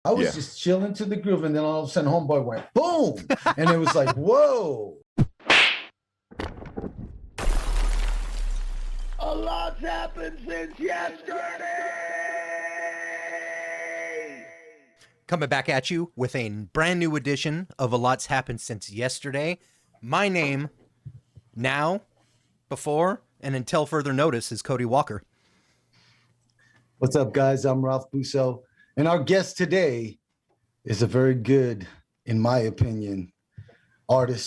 I was Yeah. just chilling to the groove, and then all of a sudden, homeboy went boom, and it was like, whoa. A lot's happened since yesterday. Coming back at you with a brand new edition of A Lot's Happened Since Yesterday. My name, now, before, and until further notice, is Cody Walker. What's up, guys? I'm Ralph Busso, and our guest today is a very good, in my opinion,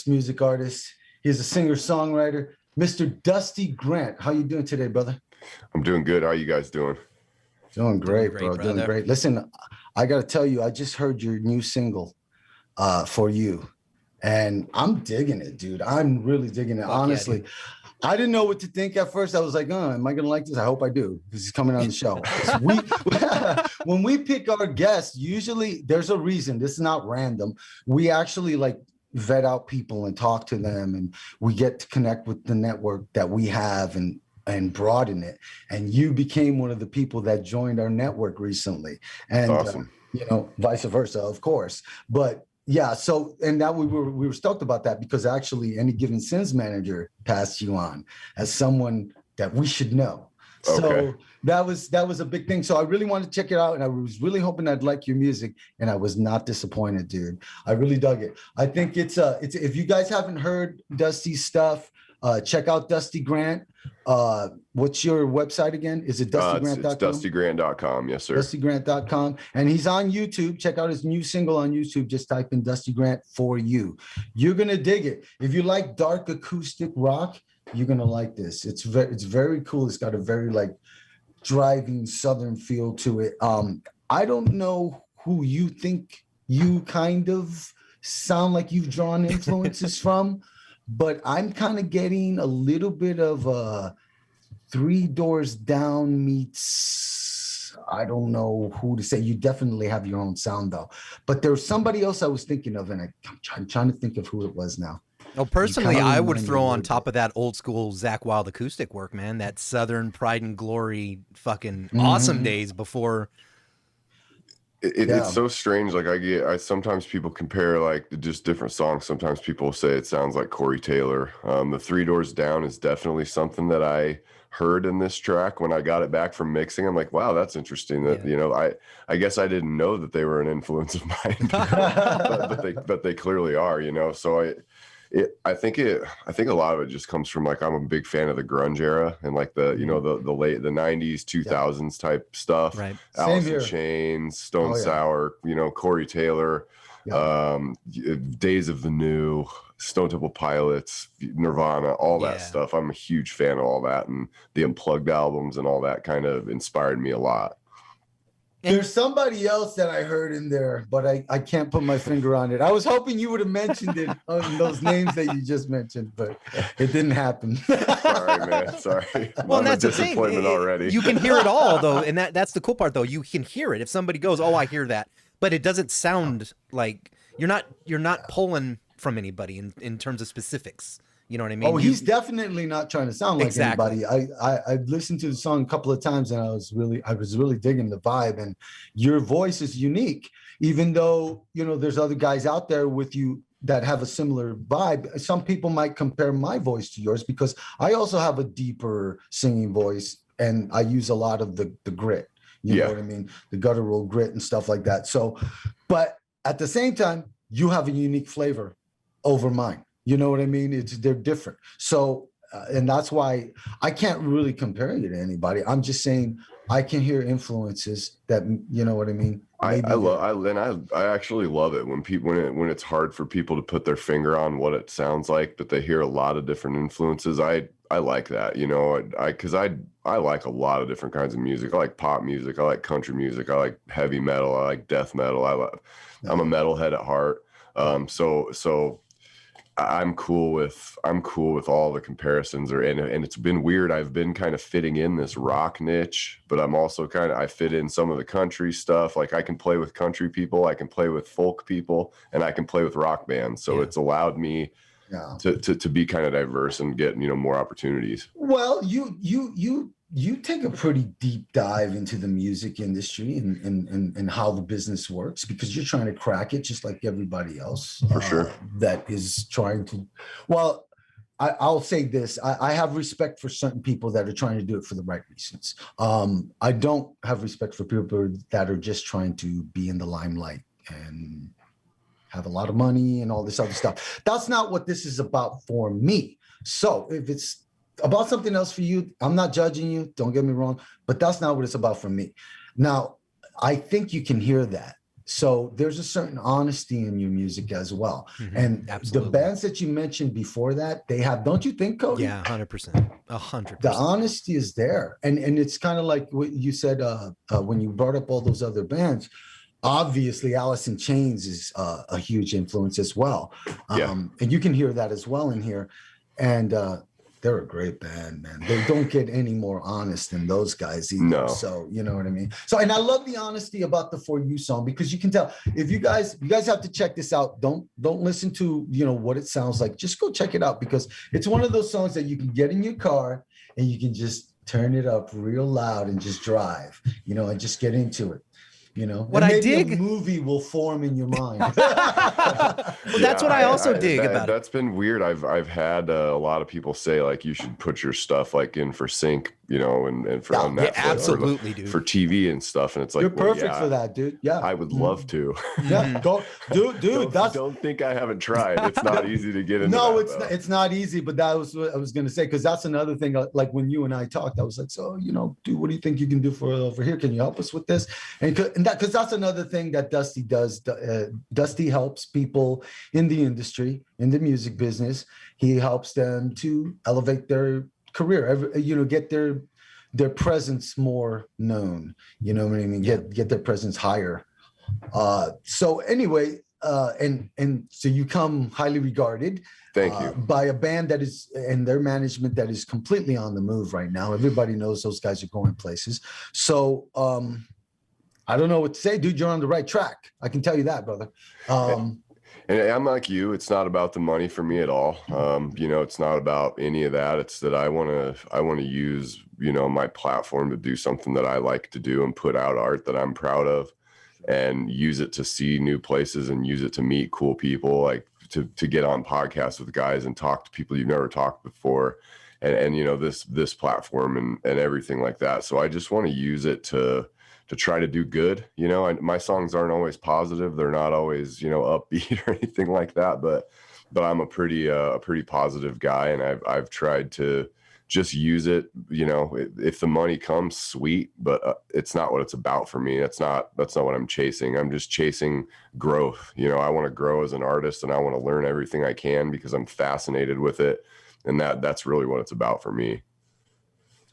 music artist. He's a singer-songwriter, Mr. Dusty Grant. How you doing today, brother? I'm doing good. How are you guys doing? Doing great, bro. Brother. Doing great. Listen, I got to tell you, I just heard your new single for you, and I'm digging it, dude. I'm really digging it, honestly. I didn't know what to think at first. I was like, oh, am I going to like this? I hope I do, because he's coming on the show. When we pick our guests, usually there's a reason. This is not random. We actually vet out people and talk to them, and we get to connect with the network that we have and broaden it. And you became one of the people that joined our network recently. And, awesome. Vice versa, of course. But yeah, so, and that we were stoked about that, because actually Any Given Sins manager passed you on as someone that we should know. Okay. So that was a big thing. So I really wanted to check it out, and I was really hoping I'd like your music, and I was not disappointed, dude. I really dug it. I think it's if you guys haven't heard Dusty's stuff, check out Dusty Grant. What's your website again? Is it dustygrant.com? It's dustygrant.com. Yes, sir. Dustygrant.com. And he's on YouTube. Check out his new single on YouTube. Just type in Dusty Grant For You. You're going to dig it. If you like dark acoustic rock, you're going to like this. It's very cool. It's got a very driving Southern feel to it. I don't know who you think you kind of sound like you've drawn influences from, but I'm kind of getting a little bit of Three Doors Down meets, I don't know who to say. You definitely have your own sound, though. But there's somebody else I was thinking of, and I'm trying to think of who it was now. Well, personally, I would throw on top of that old school Zakk Wylde acoustic work, man. That Southern pride and glory fucking awesome days before. It's so strange. I sometimes people compare just different songs. Sometimes people say it sounds like Corey Taylor. The Three Doors Down is definitely something that I heard in this track when I got it back from mixing. I'm like, wow, that's interesting. That I guess I didn't know that they were an influence of mine, but they clearly are. So I think a lot of it just comes from I'm a big fan of the grunge era and the late 90s 2000s type stuff. Right. Alice in Chains, Stone Sour, Corey Taylor, Days of the New, Stone Temple Pilots, Nirvana, all that stuff. I'm a huge fan of all that, and the Unplugged albums and all that kind of inspired me a lot. There's somebody else that I heard in there, but I can't put my finger on it. I was hoping you would have mentioned it on those names that you just mentioned, but it didn't happen. Sorry, man. Sorry. Well, I'm that's a disappointment already. You can hear it all, though, and that's the cool part, though. You can hear it. If somebody goes, "Oh, I hear that," but it doesn't sound like you're not pulling from anybody in terms of specifics. You know what I mean? Oh, he's definitely not trying to sound like Exactly. anybody. I listened to the song a couple of times, and I was really digging the vibe. And your voice is unique, even though there's other guys out there with you that have a similar vibe. Some people might compare my voice to yours, because I also have a deeper singing voice, and I use a lot of the grit. You know what I mean? The guttural grit and stuff like that. So, but at the same time, you have a unique flavor over mine. You know what I mean? They're different. So, and that's why I can't really compare you to anybody. I'm just saying I can hear influences that, you know what I mean? I actually love it when it's hard for people to put their finger on what it sounds like, but they hear a lot of different influences. I like that, because I like a lot of different kinds of music. I like pop music. I like country music. I like heavy metal. I like death metal. I'm a metalhead at heart. So I'm cool with all the comparisons, and it's been weird. I've been kind of fitting in this rock niche, but I'm also I fit in some of the country stuff. Like I can play with country people, I can play with folk people, and I can play with rock bands. So it's allowed me to be kind of diverse and get more opportunities. Well, you you take a pretty deep dive into the music industry and how the business works, because you're trying to crack it just like everybody else For sure. that is trying to. Well, I'll say this. I have respect for certain people that are trying to do it for the right reasons. I don't have respect for people that are just trying to be in the limelight and have a lot of money and all this other stuff. That's not what this is about for me. So if it's about something else for you, I'm not judging you, don't get me wrong, but that's not what it's about for me. Now, I think you can hear that. So there's a certain honesty in your music as well. And Absolutely. the bands that you mentioned before that, they have, don't you think, Cody? Yeah, 100%. 100%. The honesty is there. And it's kind of like what you said when you brought up all those other bands. Obviously, Alice in Chains is a huge influence as well. And you can hear that as well in here. And they're a great band, man. They don't get any more honest than those guys either. No. So you know what I mean? So, and I love the honesty about the For You song, because you can tell. If you guys have to check this out. Don't listen to, you know, what it sounds like. Just go check it out, because it's one of those songs that you can get in your car and you can just turn it up real loud and just drive, you know, and just get into it. You know, What and I maybe dig, a movie will form in your mind. well, that's what I also dig about it. That's been weird. I've had a lot of people say, like, you should put your stuff like in for sync, you know, and for on Netflix, absolutely, dude. for TV and stuff. And it's like, You're perfect for that, dude. Yeah, I would love to. Yeah, go, dude. Don't think I haven't tried. It's not easy to get into. No, that, it's not easy. But that was what I was gonna say, because that's another thing. Like when you and I talked, I was like, so, you know, dude, what do you think you can do for over here? Can you help us with this? And because that's another thing that Dusty does. Dusty helps people in the industry, in the music business. He helps them to elevate their career, you know, get their presence more known, you know what I mean? Get their presence higher. So anyway, and so you come highly regarded. Thank you. By a band that is, and their management that is completely on the move right now. Everybody knows those guys are going places. So I don't know what to say, dude. You're on the right track. I can tell you that, brother. And I'm like you. It's not about the money for me at all. You know, it's not about any of that. It's that I want to use, you know, my platform to do something that I like to do and put out art that I'm proud of, and use it to see new places and use it to meet cool people, like to get on podcasts with guys and talk to people you've never talked before. And you know, this platform and everything like that. So I just want to use it to try to do good. You know, my songs aren't always positive. They're not always, you know, upbeat or anything like that, but I'm a pretty positive guy. And I've tried to just use it, you know, if the money comes, sweet, but it's not what it's about for me. That's not what I'm chasing. I'm just chasing growth. You know, I want to grow as an artist, and I want to learn everything I can because I'm fascinated with it. And that's really what it's about for me.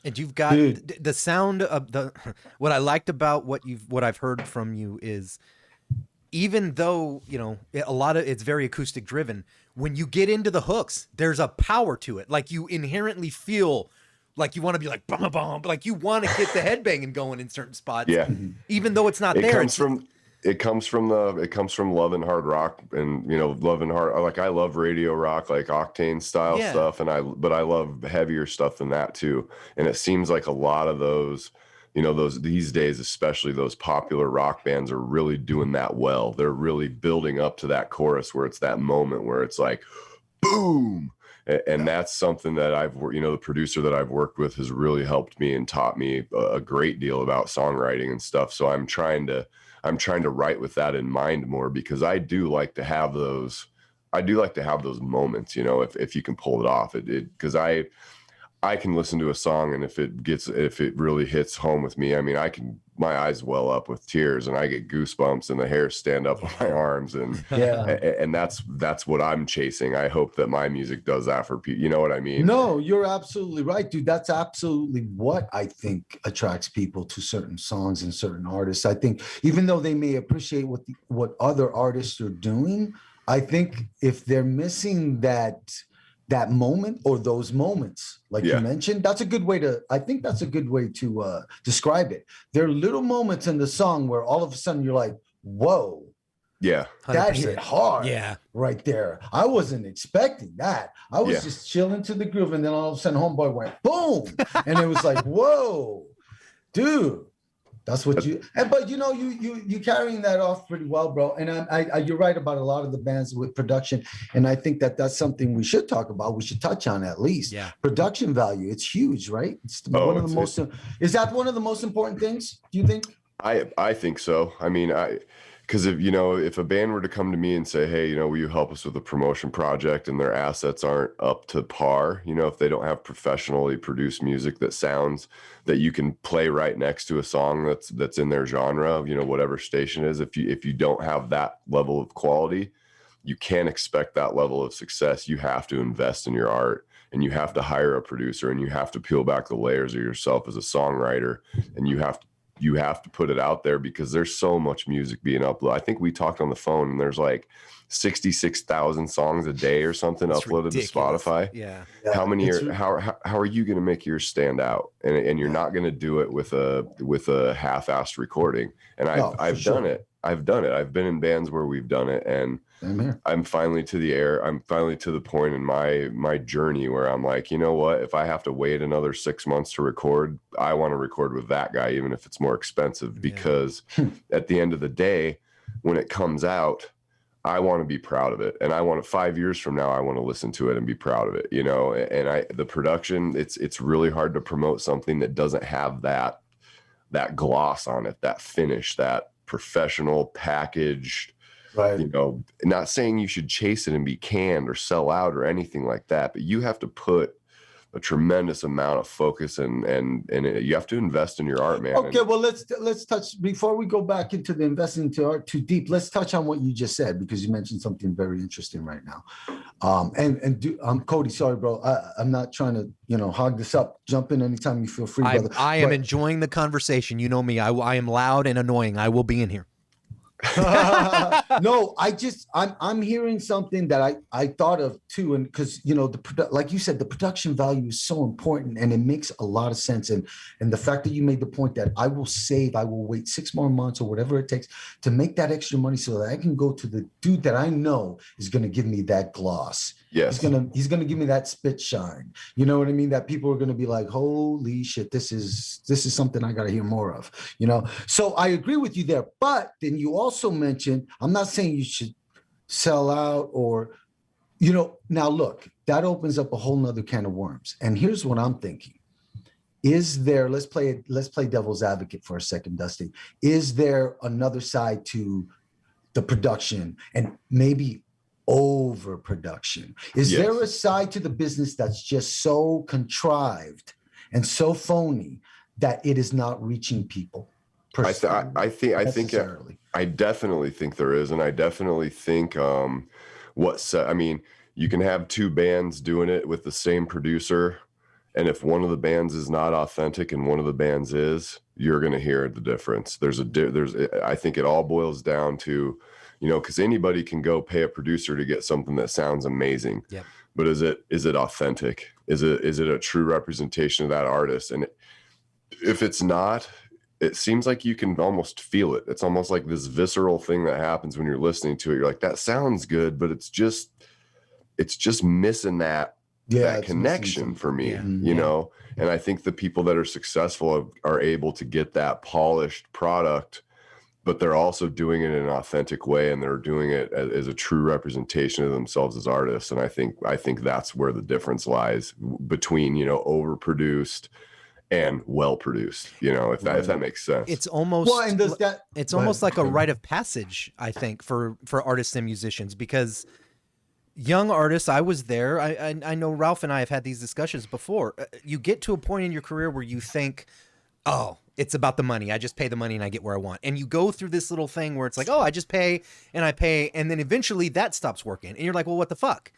And you've got the sound of what I liked about what I've heard from you is, even though, you know, a lot of it's very acoustic driven, when you get into the hooks, there's a power to it. Like, you inherently feel like you want to be like, bum, bum, like you want to get the headbanging going in certain spots. Yeah. Even though it's not there. It comes from love and hard rock, and, you know, love and hard, like, I love radio rock, like Octane style stuff. But I love heavier stuff than that too. And it seems like a lot of those, you know, these days, especially those popular rock bands, are really doing that well. They're really building up to that chorus where it's that moment where it's like, boom. And that's something that the producer that I've worked with has really helped me and taught me a great deal about songwriting and stuff. So I'm trying to write with that in mind more, because I do like to have those moments, you know, if you can pull it off, because I can listen to a song, and if it really hits home with me, I mean, my eyes well up with tears, and I get goosebumps, and the hairs stand up on my arms, and and that's what I'm chasing. I hope that my music does that for people. You know what I mean? No, you're absolutely right, dude. That's absolutely what I think attracts people to certain songs and certain artists. I think even though they may appreciate what other artists are doing, I think if they're missing that moment or those moments, like you mentioned, that's a good way to describe it. There are little moments in the song where all of a sudden you're like, whoa, Yeah. That 100%. hit hard. Yeah. Right there. I wasn't expecting that. I was Yeah. just chilling to the groove, and then all of a sudden, homeboy went boom, and it was like, whoa, dude. That's what you. But you know, you carrying that off pretty well, bro. And you're right about a lot of the bands with production, and I think that that's something we should talk about. We should touch on at least. Yeah. Production value. It's huge, right? It's Oh, one of the most. Is that one of the most important things? Do you think? I think so. I mean, because if a band were to come to me and say, hey, will you help us with a promotion project, and their assets aren't up to par, if they don't have professionally produced music that sounds that you can play right next to a song that's in their genre, whatever station it is, if you don't have that level of quality, you can't expect that level of success. You have to invest in your art, and you have to hire a producer, and you have to peel back the layers of yourself as a songwriter, and you have to put it out there, because there's so much music being uploaded. I think we talked on the phone, and there's like 66,000 songs a day or something uploaded to Spotify. Yeah. How many how are you going to make yours stand out? And you're not going to do it with a half-assed recording. And I've done it. I've been in bands where we've done it, and I'm finally to the point in my journey where I'm like, you know what? If I have to wait another 6 months to record, I want to record with that guy, even if it's more expensive, because at the end of the day, when it comes out, I want to be proud of it. And I want 5 years from now, I want to listen to it and be proud of it, and the production, it's really hard to promote something that doesn't have that gloss on it, that finish, that professional packaged, right? Not saying you should chase it and be canned or sell out or anything like that, but you have to put a tremendous amount of focus and you have to invest in your art, man. Okay, well, let's touch, before we go back into the investing into art too deep, let's touch on what you just said, because you mentioned something very interesting right now. Cody, sorry, bro, I'm not trying to hog this up. Jump in anytime you feel free, brother. I am enjoying the conversation. You know me. I am loud and annoying. I will be in here. No, I'm hearing something that I thought of too, and because like you said, the production value is so important, and it makes a lot of sense. And the fact that you made the point that I will wait 6 more months or whatever it takes to make that extra money, so that I can go to the dude that I know is going to give me that gloss. Yes. He's gonna give me that spit shine. You know what I mean? That people are gonna be like, holy shit, this is something I gotta hear more of. So I agree with you there. But then you also mentioned, I'm not saying you should sell out or, now look, that opens up a whole nother can of worms. And here's what I'm thinking. Is there, let's play devil's advocate for a second, Dusty. Is there another side to the production and maybe overproduction? Is there a side to the business that's just so contrived and so phony that it is not reaching people? I definitely think there is, and I definitely think you can have two bands doing it with the same producer, and if one of the bands is not authentic and one of the bands is, you're going to hear the difference. I think it all boils down to, because anybody can go pay a producer to get something that sounds amazing. Yeah. But is it authentic? Is it a true representation of that artist? And if it's not, it seems like you can almost feel it. It's almost like this visceral thing that happens when you're listening to it. You're like, that sounds good, but it's just missing that connection for me, And I think the people that are successful are able to get that polished product, but they're also doing it in an authentic way, and they're doing it as a true representation of themselves as artists. And I think that's where the difference lies between, overproduced and well produced, if that makes sense. It's almost almost like a rite of passage, I think, for artists and musicians, because young artists, I was there. I know Ralph and I have had these discussions before. You get to a point in your career where you think, oh, it's about the money. I just pay the money and I get where I want. And you go through this little thing where it's like, oh, I just pay and I pay. And then eventually that stops working. And you're like, well, what the fuck?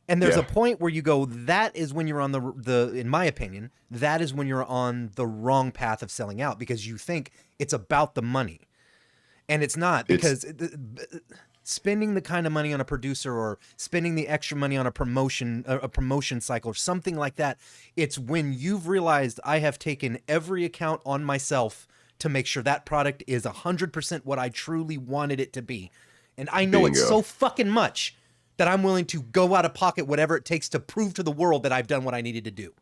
And there's a point where you go, that is when you're on the in my opinion, that is when you're on the wrong path of selling out, because you think it's about the money. And it's not, because spending the kind of money on a producer or spending the extra money on a promotion cycle or something like that, it's when you've realized, I have taken every account on myself to make sure that product is 100% what I truly wanted it to be. And I know it's Bingo. so fucking much that I'm willing to go out of pocket whatever it takes to prove to the world that I've done what I needed to do.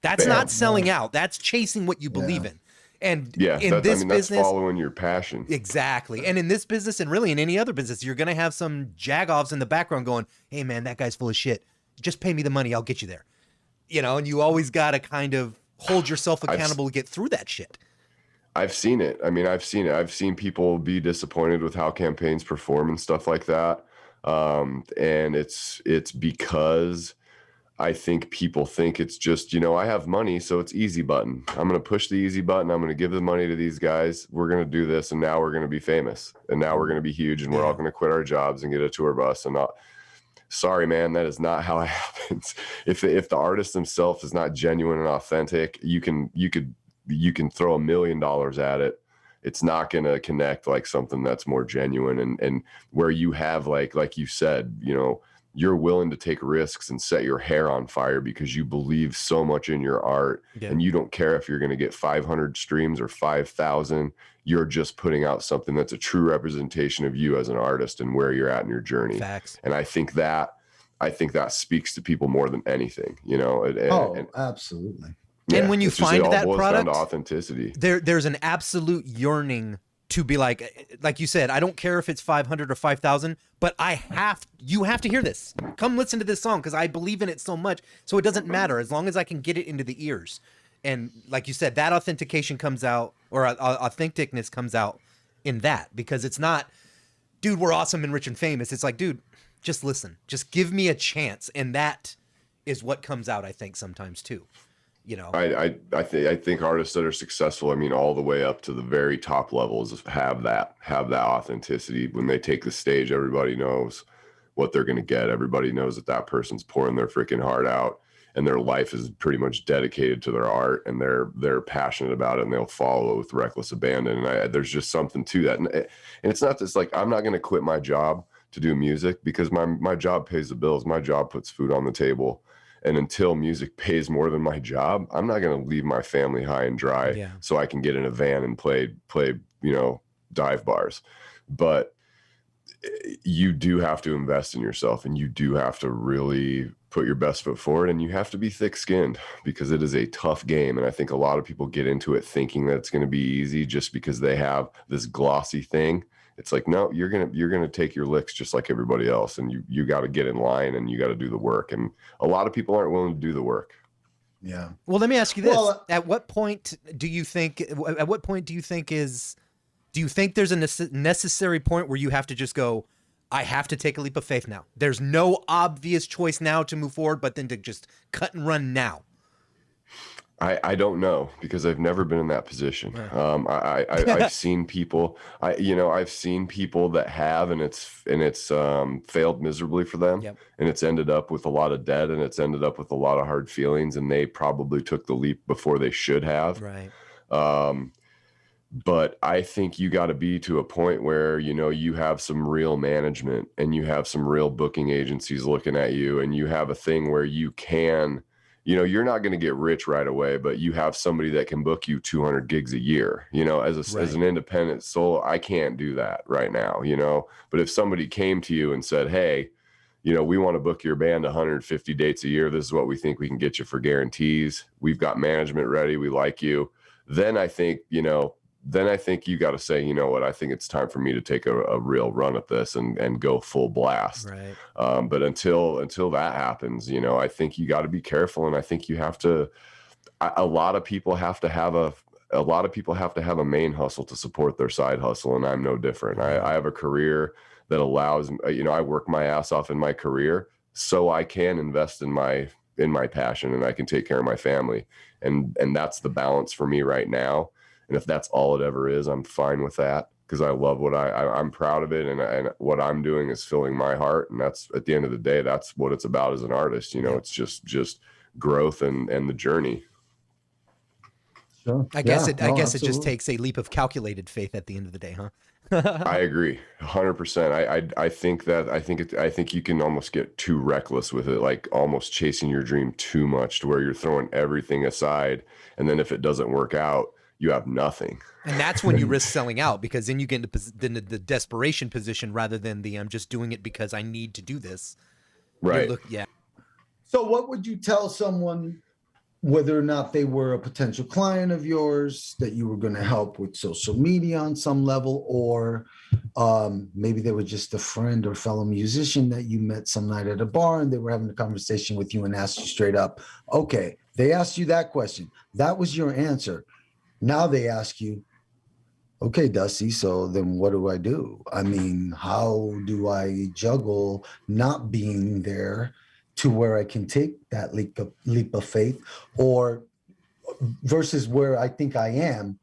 That's Bam. not selling out. That's chasing what you believe in. And Yeah, in this that's business, following your passion. exactly. And in this business, and really in any other business, you're going to have some jagoffs in the background going, hey man, that guy's full of shit. Just pay me the money. I'll get you there. You know, and you always got to kind of hold yourself accountable to get through that shit. I've seen it. I mean, I've seen it. I've seen people be disappointed with how campaigns perform and stuff like that. And it's because I think people think it's just, you know, I have money, so it's easy button. I'm going to push the easy button. I'm going to give the money to these guys. We're going to do this, and now we're going to be famous, and now we're going to be huge, and we're all going to quit our jobs and get a tour bus. And not, sorry, man, that is not how it happens. If the artist themselves is not genuine and authentic, you can throw $1 million at it. It's not going to connect like something that's more genuine and where you have like you said, you know, you're willing to take risks and set your hair on fire because you believe so much in your art, and you don't care if you're going to get 500 streams or 5,000. You're just putting out something that's a true representation of you as an artist and where you're at in your journey. Facts. And I think that speaks to people more than anything, you know. Absolutely. Yeah, and when you find that product, authenticity, there's an absolute yearning to be like you said, I don't care if it's 500 or 5,000, but you have to hear this. Come listen to this song because I believe in it so much. So it doesn't matter as long as I can get it into the ears. And like you said, that authentication comes out, or authenticness comes out in that, because it's not, dude, we're awesome and rich and famous. It's like, dude, just listen, just give me a chance. And that is what comes out, I think, sometimes too. You know, I think artists that are successful, I mean, all the way up to the very top levels, have that authenticity. When they take the stage, everybody knows what they're going to get. Everybody knows that person's pouring their freaking heart out, and their life is pretty much dedicated to their art, and they're passionate about it, and they'll follow it with reckless abandon. And there's just something to that. And it's not just like, I'm not going to quit my job to do music because my job pays the bills. My job puts food on the table. And until music pays more than my job, I'm not going to leave my family high and dry so I can get in a van and play, you know, dive bars. But you do have to invest in yourself, and you do have to really put your best foot forward, and you have to be thick-skinned because it is a tough game. And I think a lot of people get into it thinking that it's going to be easy just because they have this glossy thing. It's like, no, you're gonna take your licks just like everybody else, and you got to get in line, and you got to do the work. And a lot of people aren't willing to do the work. Yeah. Well, let me ask you this: at what point do you think? Do you think there's a necessary point where you have to just go, I have to take a leap of faith now? There's no obvious choice now to move forward, but then to just cut and run now. I don't know, because I've never been in that position. I've seen people, I've seen people that have, and it's failed miserably for them. Yep. And it's ended up with a lot of debt, and it's ended up with a lot of hard feelings, and they probably took the leap before they should have. Right. But I think you got to be to a point where, you know, you have some real management, and you have some real booking agencies looking at you, and you have a thing where you can, you know, you're not going to get rich right away, but you have somebody that can book you 200 gigs a year. You know, as an independent soul, I can't do that right now, you know. But if somebody came to you and said, hey, you know, we want to book your band 150 dates a year. This is what we think we can get you for guarantees. We've got management ready. We like you. Then I think, you know, you got to say, you know what, I think it's time for me to take a real run at this and go full blast. Right. But until that happens, you know, I think you got to be careful. And I think you have to, a lot of people have to have a main hustle to support their side hustle. And I'm no different. I have a career that allows, you know, I work my ass off in my career so I can invest in my passion, and I can take care of my family. And that's the balance for me right now. And if that's all it ever is, I'm fine with that, because I love what I'm proud of it. And what I'm doing is filling my heart. And that's, at the end of the day, that's what it's about as an artist. You know, it's just growth and the journey. Sure. I guess it absolutely. just takes a leap of calculated faith at the end of the day, huh? I agree 100%. I think you can almost get too reckless with it, like almost chasing your dream too much to where you're throwing everything aside. And then if it doesn't work out, you have nothing. And that's when you risk selling out, because then you get into the desperation position rather than the I'm just doing it because I need to do this. Right. Yeah. So what would you tell someone, whether or not they were a potential client of yours, that you were going to help with social media on some level, or maybe they were just a friend or fellow musician that you met some night at a bar and they were having a conversation with you and asked you straight up, okay, they asked you that question. That was your answer. Now they ask you, okay, Dusty, so then what do I do? I mean, how do I juggle not being there to where I can take that leap of faith, or versus where I think I am,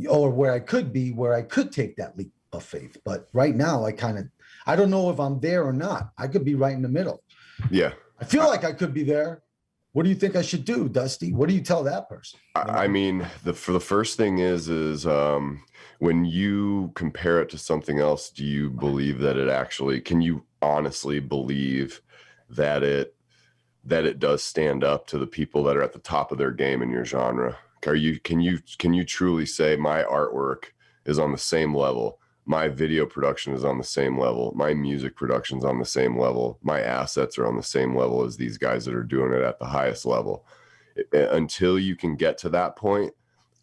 or where I could be, where I could take that leap of faith. But right now, I don't know if I'm there or not. I could be right in the middle. Yeah. I feel like I could be there. What do you think I should do, Dusty? What do you tell that person? I mean, the first thing is when you compare it to something else, do you believe that it actually, can you honestly believe that it does stand up to the people that are at the top of their game in your genre? Can you truly say my artwork is on the same level, my video production is on the same level, my music production is on the same level, my assets are on the same level as these guys that are doing it at the highest level? Until you can get to that point,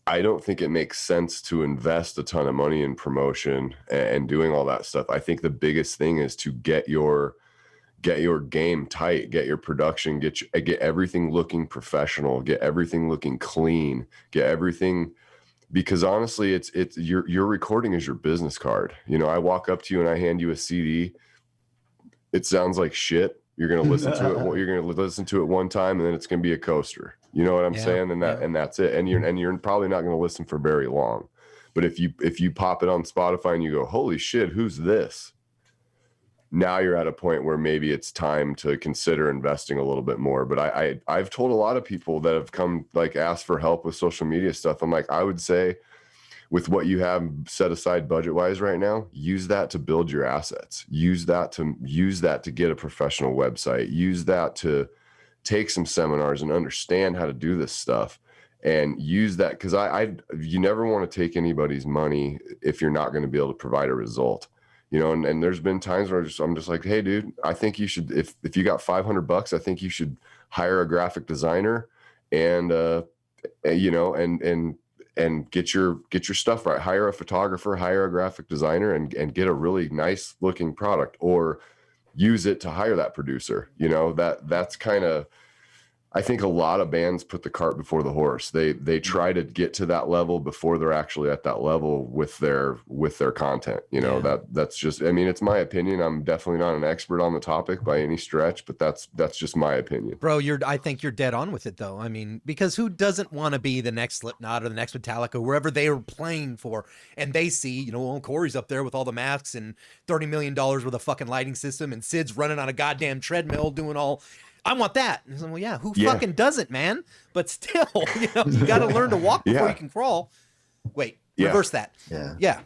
I don't think it makes sense to invest a ton of money in promotion and doing all that stuff. I think the biggest thing is to get your game tight, get your production, get everything looking professional, get everything looking clean, get everything, because honestly, it's your recording is your business card. You know, I walk up to you and I hand you a CD. It sounds like shit. You're going to listen to it. You're going to listen to it one time and then it's going to be a coaster. You know what I'm saying? And that's it. And you're probably not going to listen for very long. But if you pop it on Spotify and you go, holy shit, who's this? Now you're at a point where maybe it's time to consider investing a little bit more. But I've told a lot of people that have come, like, asked for help with social media stuff. I'm like, I would say with what you have set aside budget wise right now, use that to build your assets. Use that to get a professional website. Use that to take some seminars and understand how to do this stuff, and use that, because you never want to take anybody's money if you're not going to be able to provide a result. You know, and there's been times where I'm just like, hey, dude, I think you should, if you got $500, I think you should hire a graphic designer and, you know, and get your stuff right. Hire a photographer, hire a graphic designer, and get a really nice looking product, or use it to hire that producer. You know, that's kind of, I think a lot of bands put the cart before the horse. They try to get to that level before they're actually at that level with their content. You know, that's just, I mean, it's my opinion. I'm definitely not an expert on the topic by any stretch, but that's just my opinion. Bro, I think you're dead on with it though. I mean, because who doesn't want to be the next Slipknot or the next Metallica, wherever they are playing for, and they see, you know, well, Corey's up there with all the masks and $30 million worth of fucking lighting system, and Sid's running on a goddamn treadmill doing all, I want that. And I'm like, well, who fucking doesn't, man? But still, you know, you got to learn to walk before you can crawl. Wait, reverse that. Yeah.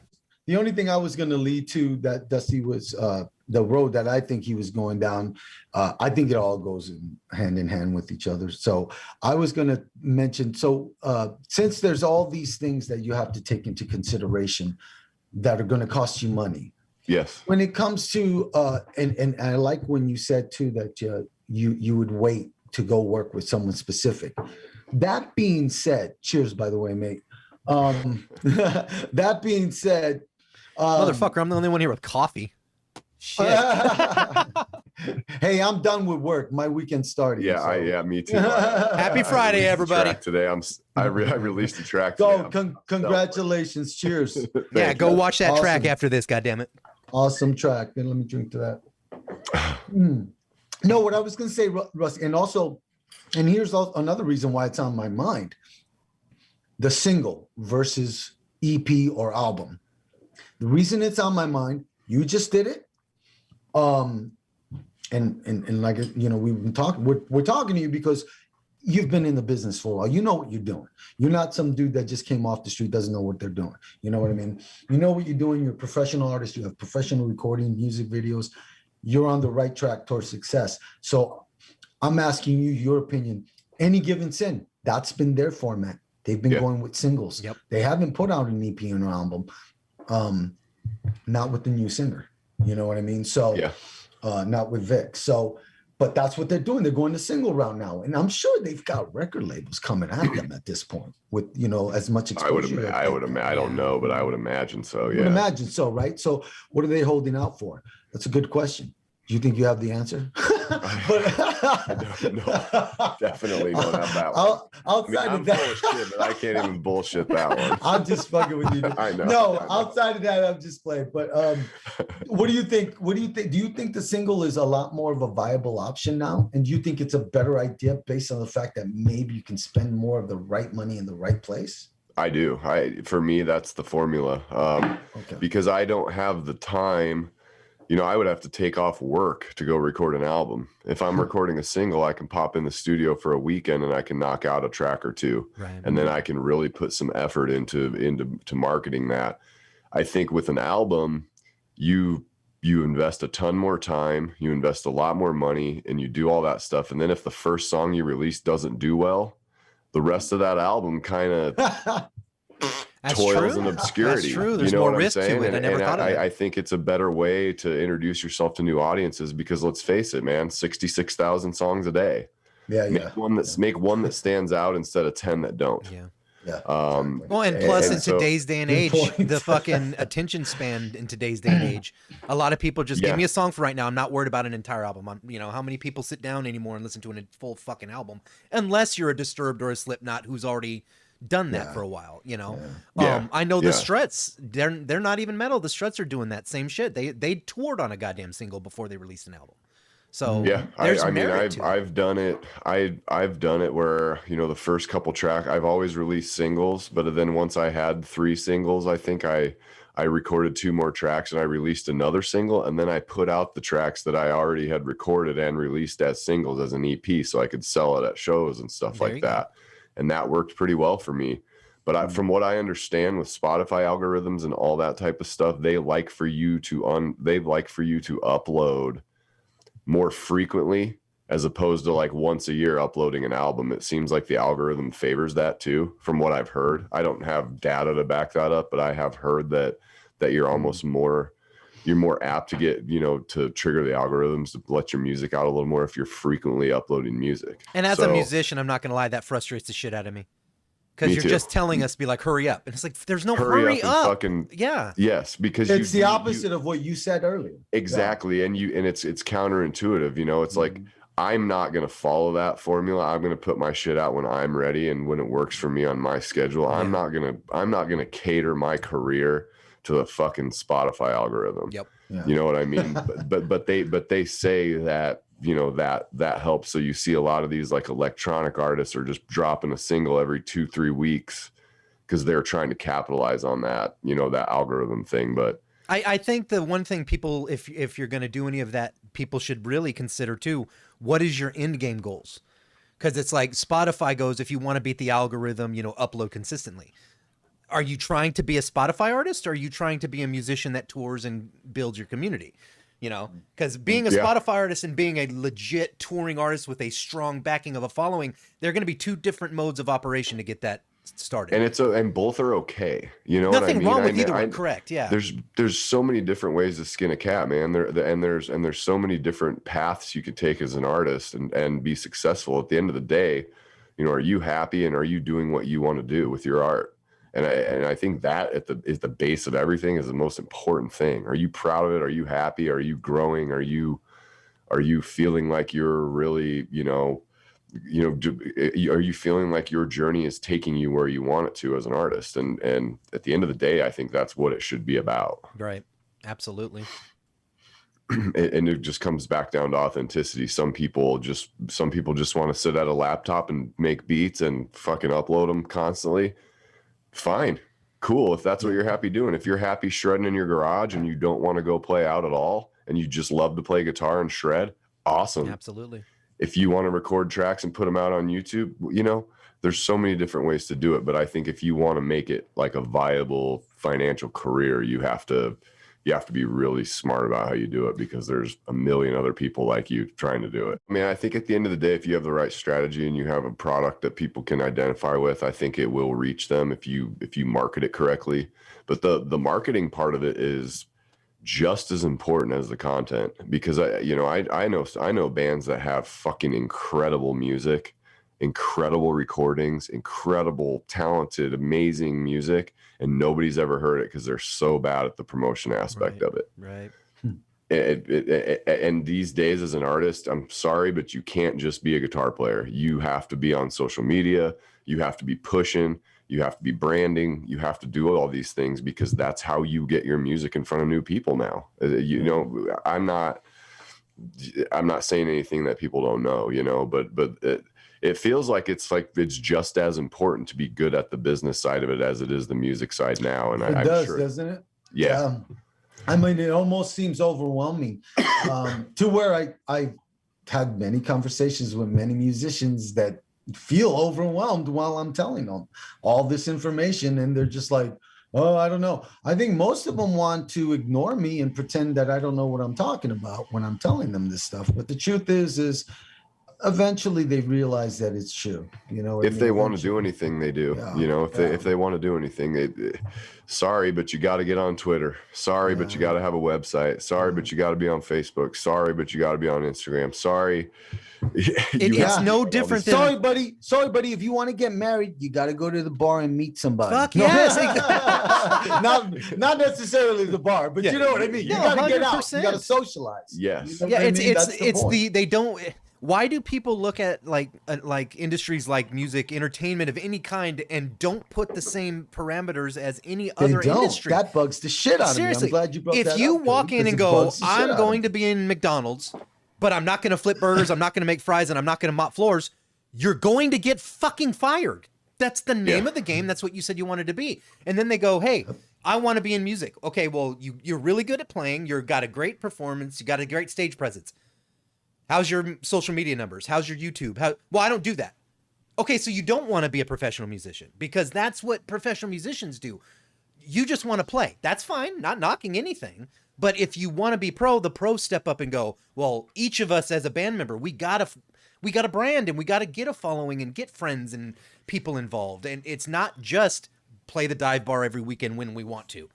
The only thing I was going to lead to that, Dusty, was the road that I think he was going down. I think it all goes hand in hand with each other. So I was going to mention, since there's all these things that you have to take into consideration that are going to cost you money. Yes. When it comes to, and I like when you said too that you would wait to go work with someone specific. That being said, cheers, by the way, mate. That being said, motherfucker, I'm the only one here with coffee. Shit. Hey, I'm done with work. My weekend started. Yeah, me too. Happy Friday, everybody. Today, I released a track. Go, congratulations. Cheers. Yeah, go watch that track after this, goddammit. Awesome track. Then let me drink to that. No, what I was going to say, Russ, and here's another reason why it's on my mind: the single versus EP or album. The reason it's on my mind, you just did it, and like, you know, we've been talking. We're talking to you because you've been in the business for a while. You know what you're doing. You're not some dude that just came off the street, doesn't know what they're doing. You know what I mean? You know what you're doing. You're a professional artist. You have professional recording, music videos. You're on the right track towards success. So I'm asking you your opinion. Any Given Sin, that's been their format. They've been Yeah. going with singles. Yep. They haven't put out an EP or an album, not with the new singer. You know what I mean? So, Yeah. not with Vic. So, but that's what they're doing. They're going the single route now, and I'm sure they've got record labels coming at them at this point with as much exposure. I don't know, but I would imagine so. I Yeah. would imagine so, right? So, what are they holding out for? That's a good question. Do you think you have the answer? I don't know. Definitely don't have that one. Outside I'm of that, full of shit, but I can't even bullshit that one. I'm just fucking with you. I know. No, I know. outside of that, I'm just playing. But what do you think? What do you think? Do you think the single is a lot more of a viable option now? And do you think it's a better idea based on the fact that maybe you can spend more of the right money in the right place? I do. For me, that's the formula. Okay. Because I don't have the time. I would have to take off work to go record an album. If I'm recording a single, I can pop in the studio for a weekend and I can knock out a track or two. Right. And then I can really put some effort into marketing that. I think with an album, you invest a ton more time, you invest a lot more money, and you do all that stuff. And then if the first song you release doesn't do well, the rest of that album kind of toils in obscurity. That's true. There's you know more what risk I'm saying? to it. I never thought of it. I think it's a better way to introduce yourself to new audiences because let's face it, man, 66,000 songs a day. Yeah, Make one that stands out instead of 10 that don't. Yeah. Yeah. Exactly. Well, and plus in so, today's day and good age, point. the fucking attention span in today's day and age, a lot of people just give me a song for right now. I'm not worried about an entire album. How many people sit down anymore and listen to a full fucking album, unless you're a Disturbed or a Slipknot who's already done that for a while. I know the Struts. They're not even metal. The Struts are doing that same shit. They toured on a goddamn single before they released an album. So yeah, there's I mean, merit to it. I've done it. I've done it where the first couple tracks I've always released singles, but then once I had 3 singles, I think I recorded 2 more tracks and I released another single, and then I put out the tracks that I already had recorded and released as singles as an EP, so I could sell it at shows and stuff like that. And that worked pretty well for me. But from what I understand with Spotify algorithms and all that type of stuff, they like for you to upload more frequently as opposed to like once a year uploading an album. It seems like the algorithm favors that too, from what I've heard. I don't have data to back that up, but I have heard that you're almost more apt to get, to trigger the algorithms to let your music out a little more if you're frequently uploading music. And as a musician, I'm not going to lie, that frustrates the shit out of me. Because you're just telling us, be like, hurry up. And it's like, there's no hurry up. Fucking, yeah. Yes, because it's the opposite of what you said earlier. Exactly. Yeah. And it's counterintuitive. It's like, I'm not going to follow that formula. I'm going to put my shit out when I'm ready and when it works for me on my schedule. Yeah. I'm not going to cater my career to the fucking Spotify algorithm. Yep. Yeah. You know what I mean? but they say that, that helps. So you see a lot of these like electronic artists are just dropping a single every 2-3 weeks because they're trying to capitalize on that, that algorithm thing. But I think the one thing people, if you're going to do any of that, people should really consider too, what is your end game goals? Because it's like Spotify goes, if you want to beat the algorithm, upload consistently. Are you trying to be a Spotify artist, or are you trying to be a musician that tours and builds your community? Because being a Spotify artist and being a legit touring artist with a strong backing of a following, they're going to be 2 different modes of operation to get that started. And and both are okay. You know Nothing what I mean? wrong with either one, correct? Yeah. There's so many different ways to skin a cat, man. There's so many different paths you can take as an artist and be successful. At the end of the day, are you happy and are you doing what you want to do with your art? And I think that is the base of everything, is the most important thing. Are you proud of it? Are you happy? Are you growing? Are you feeling like you're really, are you feeling like your journey is taking you where you want it to as an artist? And at the end of the day, I think that's what it should be about. Right. Absolutely. And it just comes back down to authenticity. Some people just want to sit at a laptop and make beats and fucking upload them constantly. Fine. Cool. If that's what you're happy doing. If you're happy shredding in your garage and you don't want to go play out at all and you just love to play guitar and shred, awesome. Absolutely. If you want to record tracks and put them out on YouTube, there's so many different ways to do it. But I think if you want to make it like a viable financial career, you have to you have to be really smart about how you do it, because there's a million other people like you trying to do it. I mean, I think at the end of the day, if you have the right strategy and you have a product that people can identify with, I think it will reach them if you market it correctly. But the marketing part of it is just as important as the content, because I know bands that have fucking incredible music, incredible recordings, incredible, talented, amazing music, and nobody's ever heard it because they're so bad at the promotion aspect of it. Right. And these days, as an artist, I'm sorry, but you can't just be a guitar player. You have to be on social media. You have to be pushing. You have to be branding. You have to do all these things, because that's how you get your music in front of new people now. You know, I'm not saying anything that people don't know, you know, but it feels like it's just as important to be good at the business side of it as it is the music side now. And I'm does, sure, doesn't it? Yeah. I mean, it almost seems overwhelming to where I had many conversations with many musicians that feel overwhelmed while I'm telling them all this information. And they're just like, oh, I don't know. I think most of them want to ignore me and pretend that I don't know what I'm talking about when I'm telling them this stuff. But the truth is eventually they realize that it's true. You know, if they want to do anything, they do. Yeah, you know, if they want to do anything, sorry, but you got to get on Twitter. Sorry, but you got to have a website. Sorry, but you got to be on Facebook. Sorry, but you got to be on Instagram. Sorry. It's no different than sorry, buddy. If you want to get married, you got to go to the bar and meet somebody. Fuck yes. not necessarily the bar, but you know what I mean. You got to get out. You got to socialize. Yes. You know they don't. Why do people look at like industries like music, entertainment of any kind, and don't put the same parameters as any other industry? That bugs the shit out Seriously, of me. I'm glad you brought that up. If you walk in and go, I'm going to be in McDonald's, but I'm not going to flip burgers, I'm not going to make fries, and I'm not going to mop floors, you're going to get fucking fired. That's the name of the game. That's what you said you wanted to be. And then they go, hey, I want to be in music. Okay, well, you're really good at playing. You've got a great performance. You got a great stage presence. How's your social media numbers? How's your YouTube? Well, I don't do that. Okay, so you don't want to be a professional musician, because that's what professional musicians do. You just want to play. That's fine. Not knocking anything. But if you want to be pro, the pros step up and go, well, each of us as a band member, we got a brand, and we got to get a following and get friends and people involved. And it's not just play the dive bar every weekend when we want to.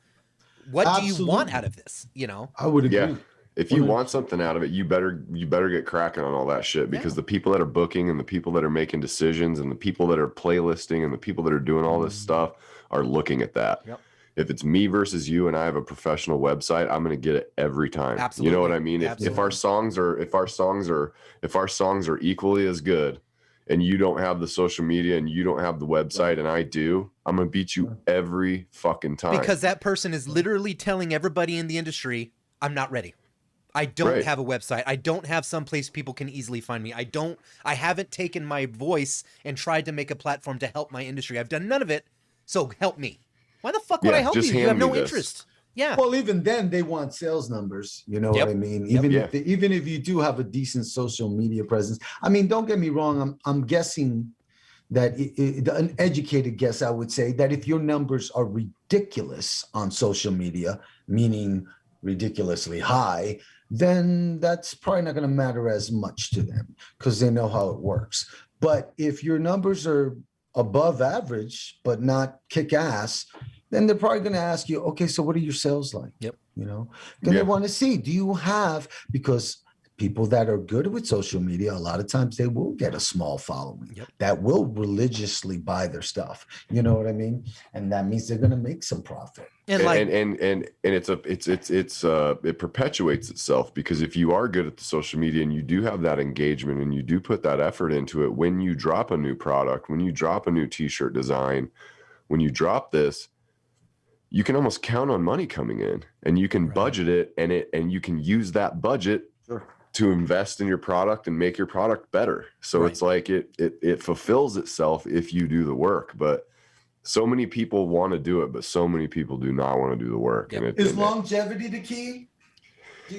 What do you want out of this? You know? I would agree. Yeah. If you want something out of it, you better get cracking on all that shit, because the people that are booking and the people that are making decisions and the people that are playlisting and the people that are doing all this stuff are looking at that. Yep. If it's me versus you and I have a professional website, I'm going to get it every time. Absolutely. You know what I mean? If our songs are equally as good, and you don't have the social media and you don't have the website and I do, I'm going to beat you every fucking time. Because that person is literally telling everybody in the industry, I'm not ready. I don't have a website. I don't have someplace people can easily find me. I haven't taken my voice and tried to make a platform to help my industry. I've done none of it. So help me. Why the fuck would I help you? You have no interest. Yeah. Well, even then they want sales numbers. You know what I mean? Even if you do have a decent social media presence. I mean, don't get me wrong. I'm guessing that an educated guess, I would say, that if your numbers are ridiculous on social media, meaning ridiculously high, then that's probably not going to matter as much to them, because they know how it works. But if your numbers are above average but not kick ass, then they're probably going to ask you, okay, so what are your sales like? Yep. You know, then they want to see, do you have, because people that are good with social media, a lot of times they will get a small following that will religiously buy their stuff. You know what I mean? And that means they're going to make some profit. And it perpetuates itself, because if you are good at the social media and you do have that engagement and you do put that effort into it, when you drop a new product, when you drop a new t-shirt design, when you drop this, you can almost count on money coming in, and you can budget it, and you can use that budget to invest in your product and make your product better. So it's like it fulfills itself if you do the work. But so many people want to do it, but so many people do not want to do the work. Yep. Is longevity the key?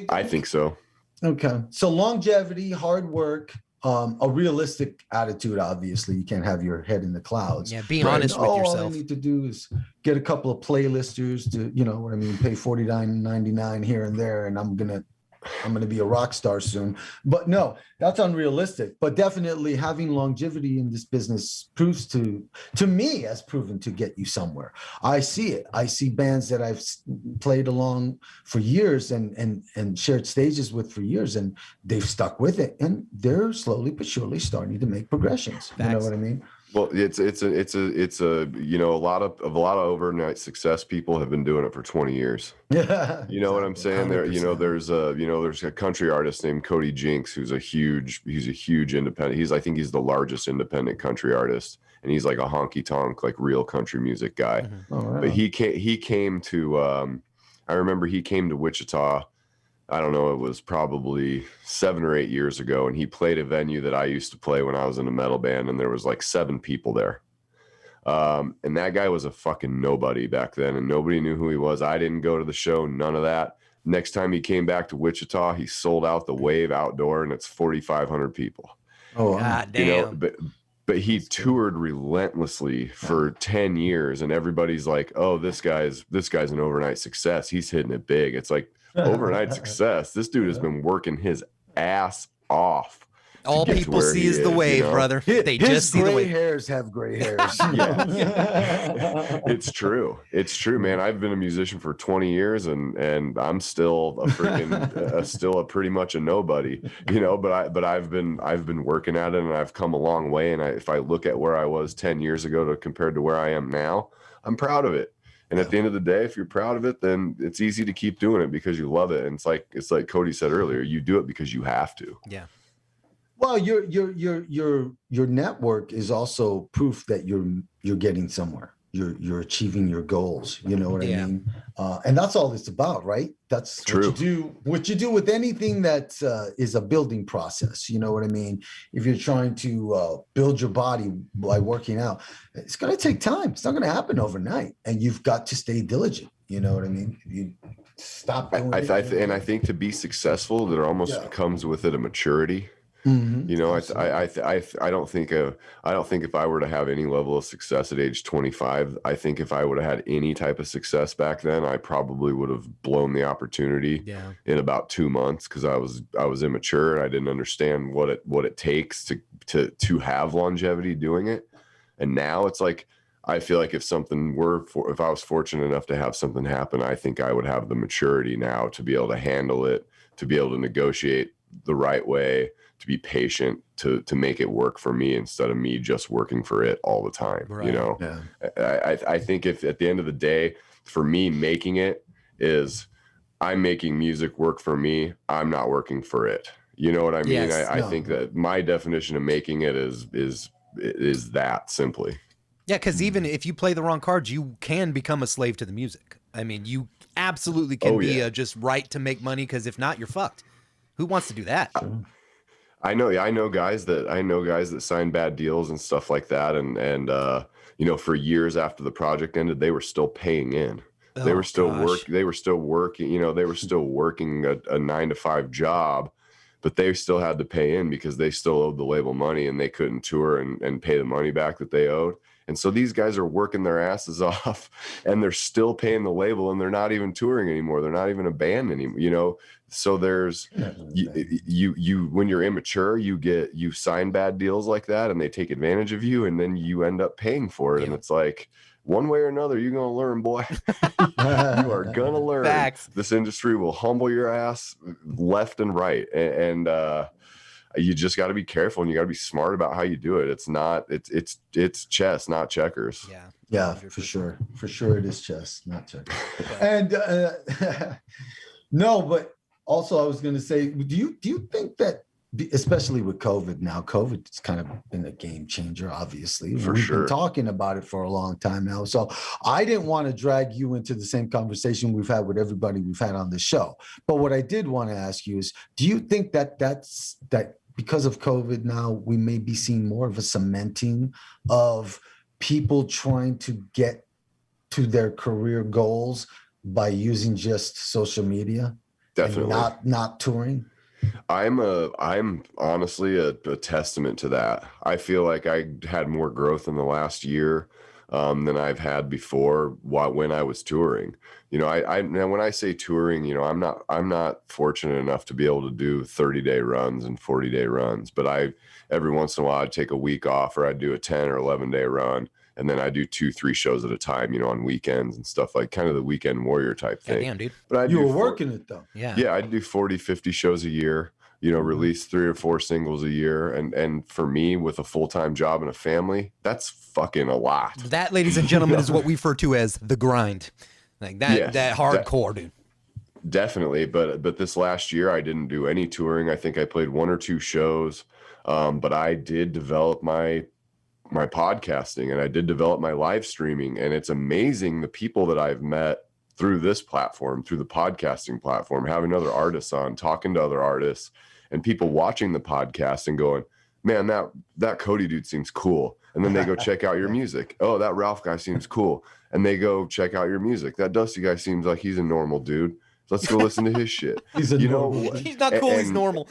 I think so. Okay. So longevity, hard work, a realistic attitude. Obviously, you can't have your head in the clouds. Yeah, be honest with All I yourself. need to do is get a couple of playlisters to, you know what I mean, pay $49.99 here and there, and I'm gonna be a rock star soon. But no, that's unrealistic. But definitely having longevity in this business proves to me has proven to get you somewhere. I see it. I see bands that I've played along for years and shared stages with for years, and they've stuck with it, and they're slowly but surely starting to make progressions. You know what I mean? Well, it's a you know, a lot of overnight success people have been doing it for 20 years. Yeah. You know what I'm saying? There, you know, there's a country artist named Cody Jinks who's a huge independent. I think he's the largest independent country artist, and he's like a honky tonk, like real country music guy. Mm-hmm. Oh, wow. But he came to I remember he came to Wichita. I don't know, it was probably 7 or 8 years ago, and he played a venue that I used to play when I was in a metal band, and there was like 7 people there. And that guy was a fucking nobody back then, and nobody knew who he was. I didn't go to the show, none of that. Next time he came back to Wichita, he sold out the Wave Outdoor, and it's 4,500 people. Oh, wow. God damn. You know, but he toured relentlessly for 10 years, and everybody's like, oh, this guy's an overnight success. He's hitting it big. It's like, overnight success. This dude has been working his ass off. All people see is the wave, you know? brother. They just see the gray wave. hairs have gray hairs. It's true. It's true, man. I've been a musician for 20 years, and I'm still a freaking still a pretty much a nobody, you know. But I've been working at it, and I've come a long way. And if I look at where I was 10 years ago compared to where I am now, I'm proud of it. And at the end of the day, if you're proud of it, then it's easy to keep doing it because you love it. And it's like Cody said earlier, you do it because you have to. Yeah. Well, your network is also proof that you're getting somewhere. You're achieving your goals. You know what I mean? And that's all it's about, right? That's True. What you do with anything that is a building process. You know what I mean? If you're trying to build your body by working out, it's going to take time. It's not going to happen overnight, and you've got to stay diligent. You know what I mean? You stop doing it. And I think to be successful, there almost comes with it a maturity. Mm-hmm. You know, I don't think if I were to have any level of success at age 25, I think if I would have had any type of success back then, I probably would have blown the opportunity in about 2 months, because I was immature and I didn't understand what it takes to have longevity doing it. And now it's like, I feel like if I was fortunate enough to have something happen, I think I would have the maturity now to be able to handle it, to be able to negotiate the right way, to be patient, to make it work for me instead of me just working for it all the time. Right. You know, I think if at the end of the day, for me, making it is I'm making music work for me. I'm not working for it. You know what I mean? Yes. I think that my definition of making it is that simply. Yeah, because even if you play the wrong cards, you can become a slave to the music. I mean, you absolutely can be just right to make money, because if not, you're fucked. Who wants to do that? I know guys that sign bad deals and stuff like that, and you know, for years after the project ended, they were still paying in. They were still working, you know, they were still working a 9-to-5 job, but they still had to pay in because they still owed the label money, and they couldn't tour and pay the money back that they owed. And so these guys are working their asses off, and they're still paying the label, and they're not even touring anymore. They're not even a band anymore, you know? So there's you when you're immature, you sign bad deals like that, and they take advantage of you, and then you end up paying for it. And it's like, one way or another, you're going to learn, boy. You are going to learn. Facts. This industry will humble your ass left and right. And you just got to be careful, and you got to be smart about how you do it. It's chess, not checkers. Yeah, for sure. For sure, it is chess, not checkers. And no, but also I was going to say, do you think that, especially with COVID now, COVID's kind of been a game changer, obviously. We've been talking about it for a long time now. So I didn't want to drag you into the same conversation we've had with everybody we've had on the show. But what I did want to ask you is, do you think that because of COVID now, we may be seeing more of a cementing of people trying to get to their career goals by using just social media? Definitely. And not touring? I'm honestly a testament to that. I feel like I had more growth in the last year than I've had before when I was touring. You know, I now when I say touring, you know, I'm not fortunate enough to be able to do 30-day runs and 40-day runs, but every once in a while I'd take a week off, or I'd do a 10 or 11-day run. And then I do 2-3 shows at a time, you know, on weekends and stuff, like kind of the weekend warrior type thing. Damn, dude. But I You were working it though. yeah, I'd do 40, 50 shows a year, you know, release 3 or 4 singles a year. And for me, with a full-time job and a family, that's fucking a lot. That, ladies and gentlemen, is what we refer to as the grind. Like that, Yes, that hardcore, dude. Definitely. But this last year, I didn't do any touring. I think I played 1 or 2 shows. But I did develop my podcasting, and I did develop my live streaming. And it's amazing the people that I've met through this platform, through the podcasting platform, having other artists on, talking to other artists, and people watching the podcast and going, man, that Cody dude seems cool. And then they go check out your music. Oh, that Ralph guy seems cool. And they go check out your music. That Dusty guy seems like he's a normal dude. Let's go listen to his shit. He's a normal dude. He's not cool. He's normal.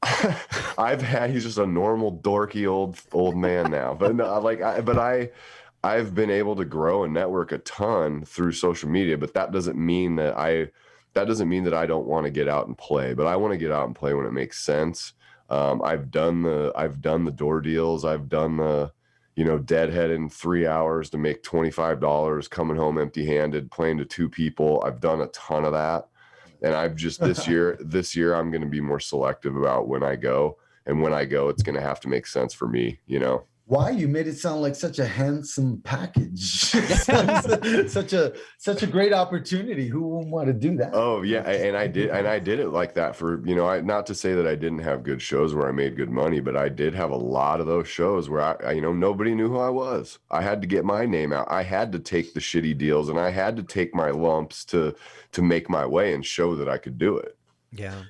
He's just a normal dorky old man now. But no, I've been able to grow and network a ton through social media, but that doesn't mean that I don't want to get out and play. But I want to get out and play when it makes sense. I've done the door deals. I've done the, you know, deadhead in 3 hours to make $25, coming home empty-handed, playing to 2 people. I've done a ton of that. And I've just this year I'm going to be more selective about when I go. And when I go, it's going to have to make sense for me, you know? Why? You made it sound like such a handsome package. such a great opportunity. Who wouldn't want to do that? Oh yeah, and I did it like that for, you know, not to say that I didn't have good shows where I made good money, but I did have a lot of those shows where I you know, nobody knew who I was. I had to get my name out. I had to take the shitty deals, and I had to take my lumps to make my way and show that I could do it. Yeah.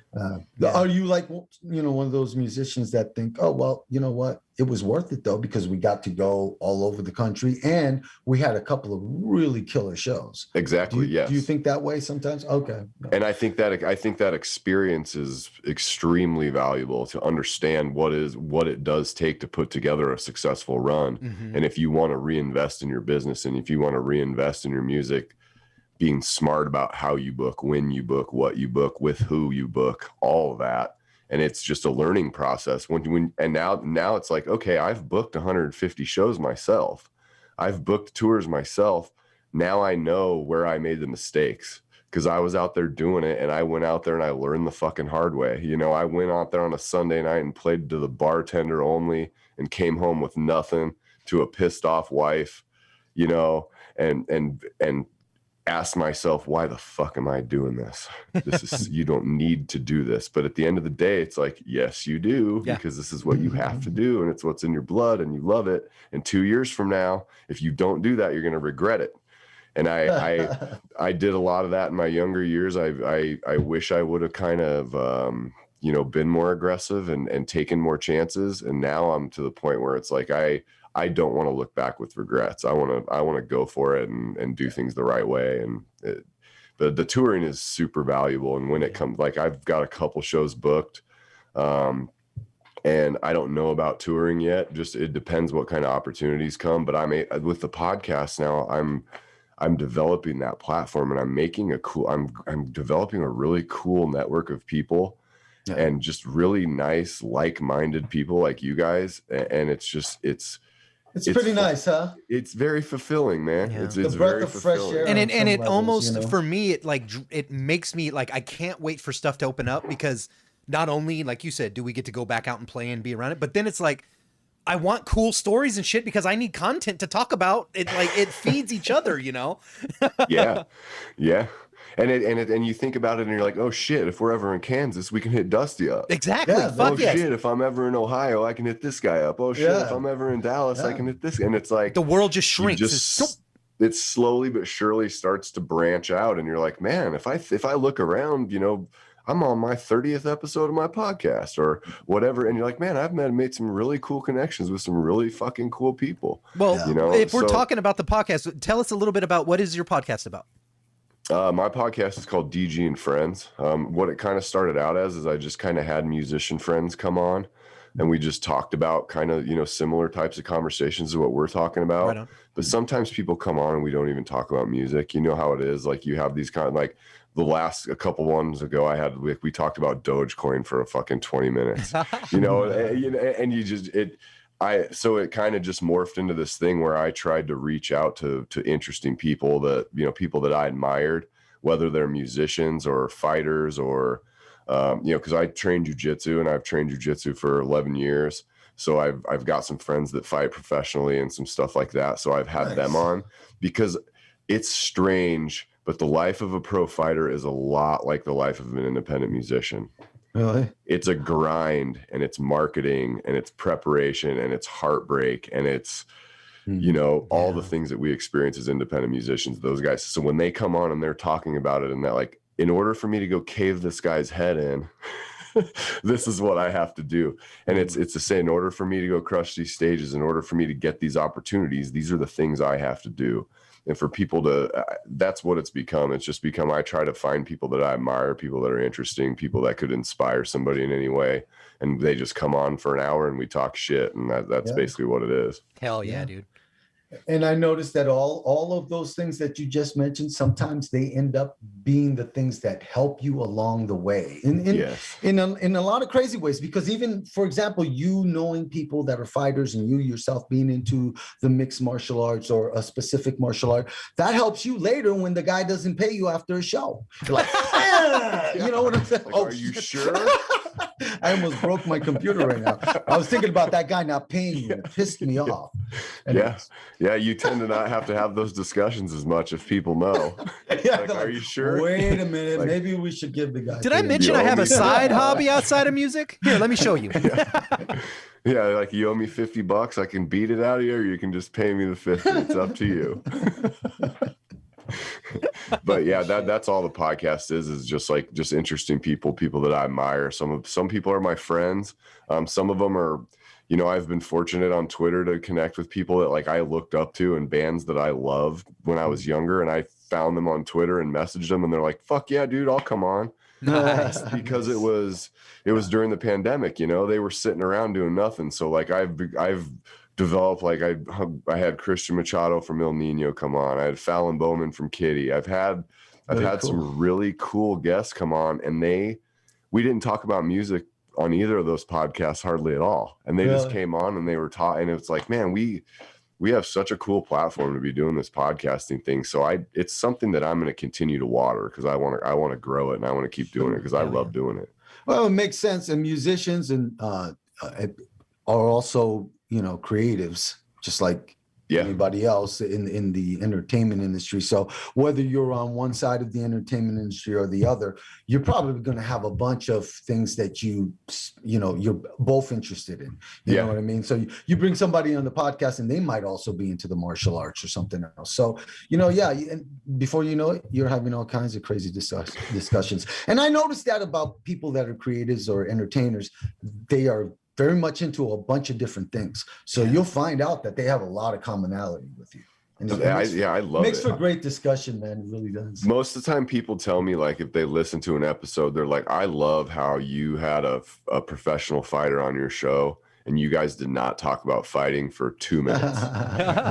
Are you like, you know, one of those musicians that think, oh, well, you know what? It was worth it though, because we got to go all over the country and we had a couple of really killer shows. Exactly. Yes. Do you think that way sometimes? Okay. No. And I think that experience is extremely valuable to understand what it does take to put together a successful run. Mm-hmm. And if you want to reinvest in your business, and if you want to reinvest in your music, being smart about how you book, when you book, what you book, with who you book, all of that. And it's just a learning process. And now it's like, okay, I've booked 150 shows myself. I've booked tours myself. Now I know where I made the mistakes, because I was out there doing it, and I went out there and I learned the fucking hard way. You know, I went out there on a Sunday night and played to the bartender only and came home with nothing, to a pissed off wife, you know, and asked myself, why the fuck am I doing this? You don't need to do this. But at the end of the day, it's like, yes, you do, because this is what you have to do, and it's what's in your blood, and you love it. And 2 years from now, if you don't do that, you're going to regret it. And I did a lot of that in my younger years. I wish I would have kind of, you know, been more aggressive and taken more chances. And now I'm to the point where it's like, I don't want to look back with regrets. I want to go for it and do things the right way. And the touring is super valuable. And when it comes, like, I've got a couple shows booked, and I don't know about touring yet. Just, it depends what kind of opportunities come. But with the podcast now, I'm developing that platform, and I'm developing a really cool network of people. Yeah. And just really nice, like-minded people like you guys. And it's pretty nice, huh? It's very fulfilling, man. Yeah. It's the breath very of fresh air. And it almost, you know? For me, it makes me like, I can't wait for stuff to open up, because not only, like you said, do we get to go back out and play and be around it, but then it's like, I want cool stories and shit, because I need content to talk about. It like, it feeds each other, you know? Yeah. And you think about it and you're like, oh shit, if we're ever in Kansas, we can hit Dusty up. Exactly. Yeah, shit, if I'm ever in Ohio, I can hit this guy up. Oh shit, if I'm ever in Dallas, I can hit this. And it's like, the world just shrinks. It slowly but surely starts to branch out, and you're like, man, if I look around, you know, I'm on my 30th episode of my podcast or whatever. And you're like, man, I've made some really cool connections with some really fucking cool people. Well, you know, if we're talking about the podcast, tell us a little bit about, what is your podcast about? My podcast is called DG and Friends. What it kind of started out as is I just kind of had musician friends come on, and we just talked about kind of, similar types of conversations as what we're talking about. Right on. But sometimes people come on and we don't even talk about music. You know how it is. Like you have these kind of like a couple ones ago, we talked about Dogecoin for a fucking 20 minutes, and you just, so it kind of just morphed into this thing where I tried to reach out to interesting people that, people that I admired, whether they're musicians or fighters or, because I trained jujitsu and I've trained jujitsu for 11 years. So I've got some friends that fight professionally and some stuff like that. So I've had them on because it's strange, but the life of a pro fighter is a lot like the life of an independent musician. Really? It's a grind, and it's marketing, and it's preparation, and it's heartbreak, and it's, all the things that we experience as independent musicians, those guys. So when they come on and they're talking about it and that, like, in order for me to go cave this guy's head in, this is what I have to do. And it's to say, in order for me to go crush these stages, in order for me to get these opportunities, these are the things I have to do. And for people to, that's what it's become. It's just become, I try to find people that I admire, people that are interesting, people that could inspire somebody in any way. And they just come on for an hour and we talk shit. And that's basically what it is. Hell yeah, dude. And I noticed that all of those things that you just mentioned, sometimes they end up being the things that help you along the way in a lot of crazy ways. Because even, for example, you knowing people that are fighters and you yourself being into the mixed martial arts or a specific martial art, that helps you later when the guy doesn't pay you after a show. You're like, you know what I'm saying? Like, are you sure? I almost broke my computer right now. I was thinking about that guy not paying you. It pissed me off. Yeah, you tend to not have to have those discussions as much if people know. Like, are you sure? Wait a minute. Like, maybe we should give the guy. Did I mention I have a side hobby outside of music? Here, let me show you. Yeah, like you owe me $50. I can beat it out of you, or you can just pay me the 50. It's up to you. But yeah, that's all the podcast is just interesting people that I admire. Some people are my friends. Some of them are, I've been fortunate on Twitter to connect with people that like I looked up to and bands that I loved when I was younger, and I found them on Twitter and messaged them, and they're like, "Fuck yeah, dude, I'll come on." Nice. Because it was during the pandemic, they were sitting around doing nothing. So like I've developed, like I had Christian Machado from El Nino come on. I had Fallon Bowman from Kitty. I've had some really cool guests come on, and we didn't talk about music on either of those podcasts hardly at all. And they just came on and they were taught, and it's like, man, we have such a cool platform to be doing this podcasting thing. So it's something that I'm going to continue to water because I want to grow it, and I want to keep doing it because I love doing it. Well, it makes sense. And musicians and are also, creatives, just like anybody else in the entertainment industry. So whether you're on one side of the entertainment industry or the other, you're probably going to have a bunch of things that you're both interested in. You know what I mean? So you bring somebody on the podcast and they might also be into the martial arts or something else. So, and before you know it, you're having all kinds of crazy discussions. And I noticed that about people that are creatives or entertainers, they are very much into a bunch of different things. So you'll find out that they have a lot of commonality with you. And I love it. Makes for great discussion, man. It really does. Most of the time people tell me, like, if they listen to an episode, they're like, I love how you had a professional fighter on your show and you guys did not talk about fighting for 2 minutes.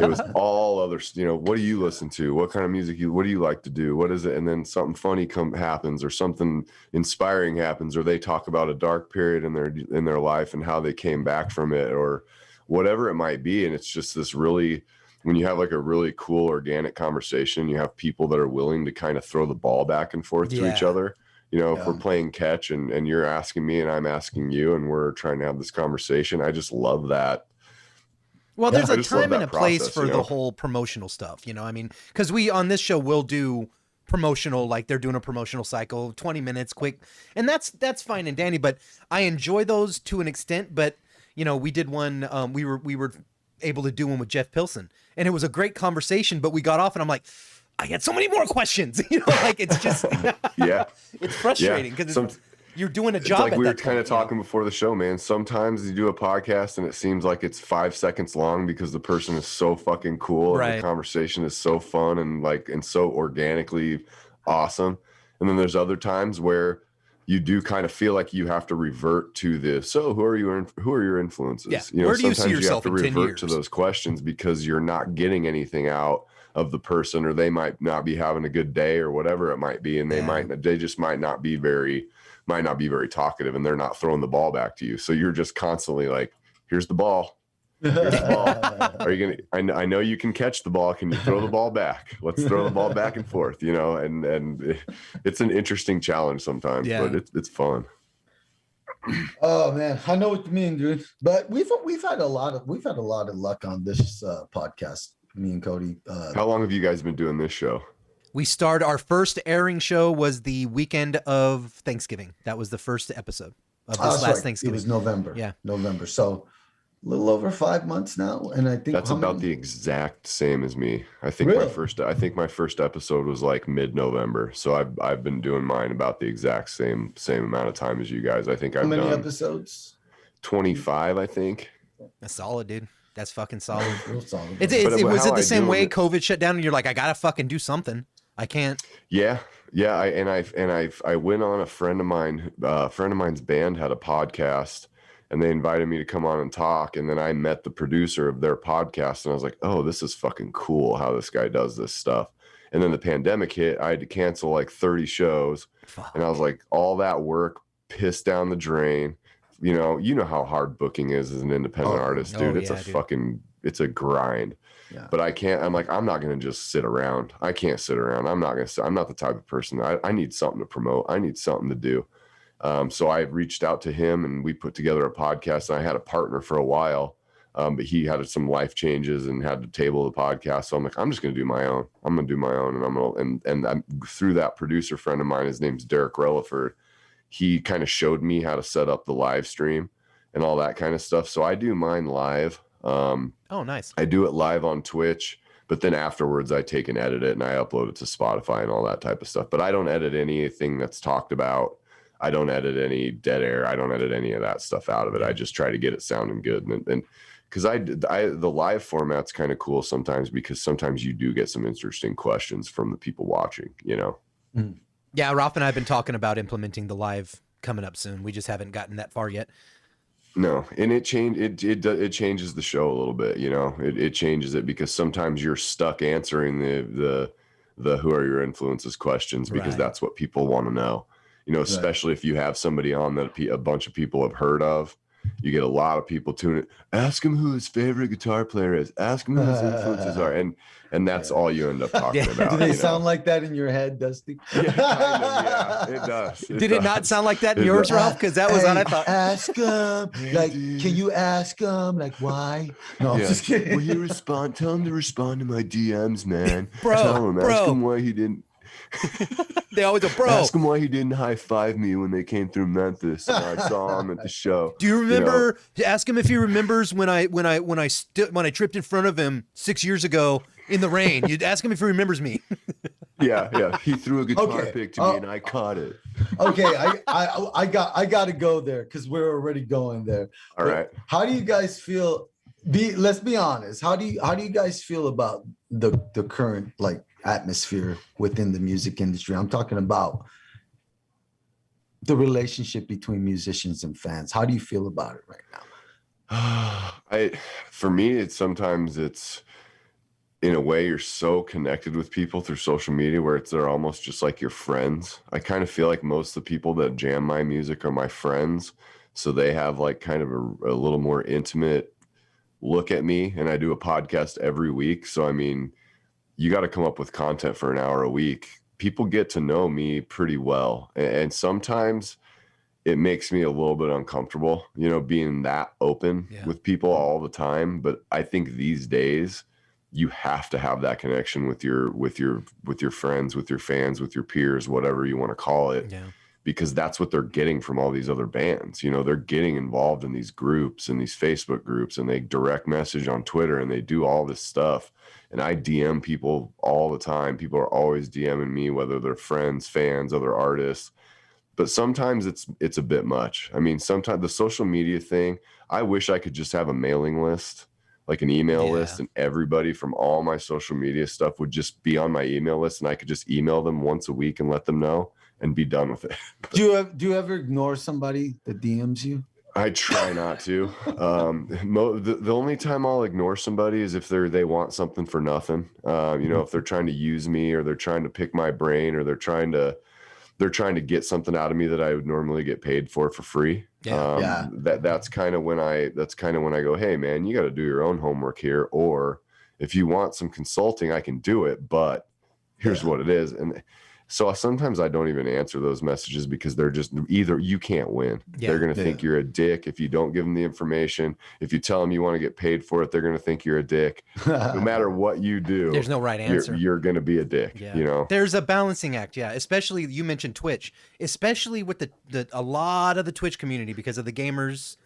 It was all other, what do you listen to? What kind of music what do you like to do? What is it? And then something funny happens, or something inspiring happens, or they talk about a dark period in their life and how they came back from it, or whatever it might be. And it's just this really, when you have like a really cool organic conversation, you have people that are willing to kind of throw the ball back and forth to each other. If we're playing catch and you're asking me and I'm asking you and we're trying to have this conversation, I just love that. Well, there's a time and a place for the whole promotional stuff, I mean, because we on this show will do promotional, like they're doing a promotional cycle, 20 minutes quick, and that's fine and dandy, but I enjoy those to an extent. But we did one, we were able to do one with Jeff Pilson, and it was a great conversation, but we got off and I'm like, I had so many more questions, like it's just, it's frustrating because you're doing a job. It's like we were kind of talking before the show, man. Sometimes you do a podcast and it seems like it's 5 seconds long because the person is so fucking cool, and the conversation is so fun and so organically awesome. And then there's other times where you do kind of feel like you have to revert to this. So who are your influences? Yeah. You know, Where do you see sometimes you have yourself to in 10 revert to years? those questions because you're not getting anything out of the person, or they might not be having a good day or whatever it might be. And they just might not be very talkative, and they're not throwing the ball back to you. So you're just constantly like, here's the ball. Here's the ball. Are you gonna? I know you can catch the ball. Can you throw the ball back? Let's throw the ball back and forth. You know, and it's an interesting challenge sometimes, but it's fun. Oh man, I know what you mean, dude. But we've had a lot of luck on this podcast. Me and Cody. How long have you guys been doing this show? We started, our first airing show was the weekend of Thanksgiving. That was the first episode of this last Thanksgiving. It was November. Yeah, November. So a little over 5 months now, and I think that's about the exact same as me. I think Really? my first episode was like mid-November. So I've been doing mine about the exact same amount of time as you guys. I think How I've many done episodes? 25, I think. that's solid, dude. That's fucking solid. Real solid. Was it the same way COVID shut down and you're like, I gotta fucking do something. I can't. Yeah. I went on a friend of mine's band had a podcast, and they invited me to come on and talk. And then I met the producer of their podcast, and I was like, oh, this is fucking cool how this guy does this stuff. And then the pandemic hit. I had to cancel like 30 shows. Fuck. And I was like, all that work pissed down the drain. You know how hard booking is as an independent artist, dude. It's a grind. Yeah. But I'm not going to just sit around. I can't sit around. I'm not the type of person. I need something to promote. I need something to do. So I reached out to him, and we put together a podcast, and I had a partner for a while. But he had some life changes and had to table the podcast. So I'm like, I'm just going to do my own. I'm going to do my own. And I'm through that producer friend of mine, his name's Derek Relaford. He kind of showed me how to set up the live stream and all that kind of stuff. So I do mine live. Oh, nice. I do it live on Twitch, but then afterwards I take and edit it, and I upload it to Spotify and all that type of stuff. But I don't edit anything that's talked about. I don't edit any dead air. I don't edit any of that stuff out of it. I just try to get it sounding good. And because the live format's kind of cool sometimes, because sometimes you do get some interesting questions from the people watching, you know? Mm. Yeah, Ralph and I have been talking about implementing the live coming up soon. We just haven't gotten that far yet. No, and it changes the show a little bit, you know. It changes it because sometimes you're stuck answering the who are your influences questions because Right. that's what people want to know. You know, especially if you have somebody on that a bunch of people have heard of. You get a lot of people tuning. Ask him who his favorite guitar player is. Ask him who his influences are, and that's all you end up talking about. Do they sound like that in your head, Dusty? Yeah, kind of, yeah, it does. Did it not sound like that in yours, Ralph? Because that was what I thought. Ask him. Like, can you ask him? Like, why? No, I'm just kidding. Will you respond? Tell him to respond to my DMs, man. Bro, Tell him. Ask him why he didn't. They always go, bro. Ask him why he didn't high five me when they came through Memphis and I saw him at the show. Do you remember? Ask him if he remembers when I tripped in front of him 6 years ago in the rain. You'd ask him if he remembers me. Yeah. He threw a guitar pick to me and I caught it. Okay, I got to go there because we're already going there. All right. How do you guys feel? Let's be honest. How do you guys feel about the current atmosphere within the music industry? I'm talking about the relationship between musicians and fans. How do you feel about it right now? For me, it's in a way you're so connected with people through social media where they're almost just like your friends. I kind of feel like most of the people that jam my music are my friends, so they have like kind of a little more intimate look at me. And I do a podcast every week, so I mean, you got to come up with content for an hour a week. People get to know me pretty well, and sometimes it makes me a little bit uncomfortable, you know, being that open with people all the time. But I think these days you have to have that connection with your friends, with your fans, with your peers, whatever you want to call it, because that's what they're getting from all these other bands. You know, they're getting involved in these groups and these Facebook groups, and they direct message on Twitter, and they do all this stuff. And I DM people all the time. People are always DMing me, whether they're friends, fans, other artists. But sometimes it's a bit much. I mean, sometimes the social media thing, I wish I could just have a mailing list like an email Yeah. list, and everybody from all my social media stuff would just be on my email list, and I could just email them once a week and let them know and be done with it. Do you ever ignore somebody that DMs you? I try not to. The only time I'll ignore somebody is if they want something for nothing. If they're trying to use me, or they're trying to pick my brain, or they're trying to get something out of me that I would normally get paid for free. Yeah. That's kind of when I go, hey man, you got to do your own homework here. Or if you want some consulting, I can do it, but here's what it is. And so sometimes I don't even answer those messages, because they're just either you can't win. Yeah. They're going to think you're a dick if you don't give them the information. If you tell them you want to get paid for it, they're going to think you're a dick. No matter what you do, There's no right answer. You're going to be a dick. Yeah. There's a balancing act. Yeah. Especially, you mentioned Twitch, especially with a lot of the Twitch community, because of the gamers.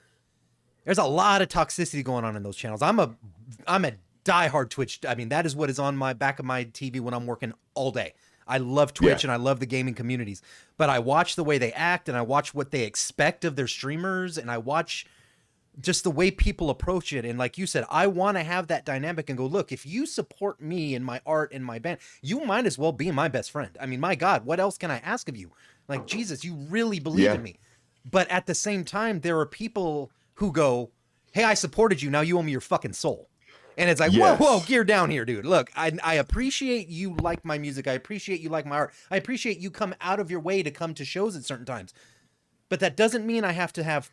There's a lot of toxicity going on in those channels. I'm a diehard Twitch. I mean, that is what is on my back of my TV when I'm working all day. I love Twitch and I love the gaming communities, but I watch the way they act, and I watch what they expect of their streamers, and I watch just the way people approach it. And like you said, I want to have that dynamic and go, look, if you support me and my art and my band, you might as well be my best friend. I mean, my God, what else can I ask of you? Like, Jesus, you really believe in me. But at the same time, there are people who go, hey, I supported you. Now you owe me your fucking soul. And it's like, whoa, gear down here, dude. Look, I appreciate you like my music. I appreciate you like my art. I appreciate you come out of your way to come to shows at certain times. But that doesn't mean I have to have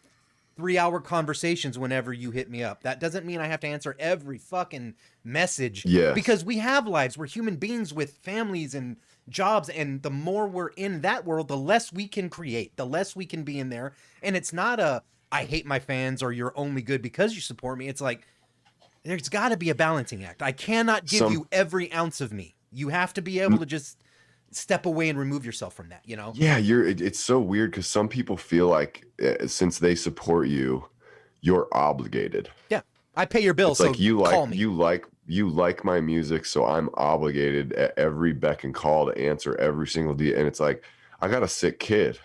3-hour conversations whenever you hit me up. That doesn't mean I have to answer every fucking message. Yes. Because we have lives. We're human beings with families and jobs. And the more we're in that world, the less we can create, the less we can be in there. And it's not I hate my fans, or you're only good because you support me. It's like, there's got to be a balancing act. I cannot give you every ounce of me. You have to be able to just step away and remove yourself from that, you know? Yeah, it's so weird, because some people feel like since they support you, you're obligated. Yeah, I pay your bills, it's so like call me. You like my music, so I'm obligated at every beck and call to answer every single day. And it's like, I got a sick kid,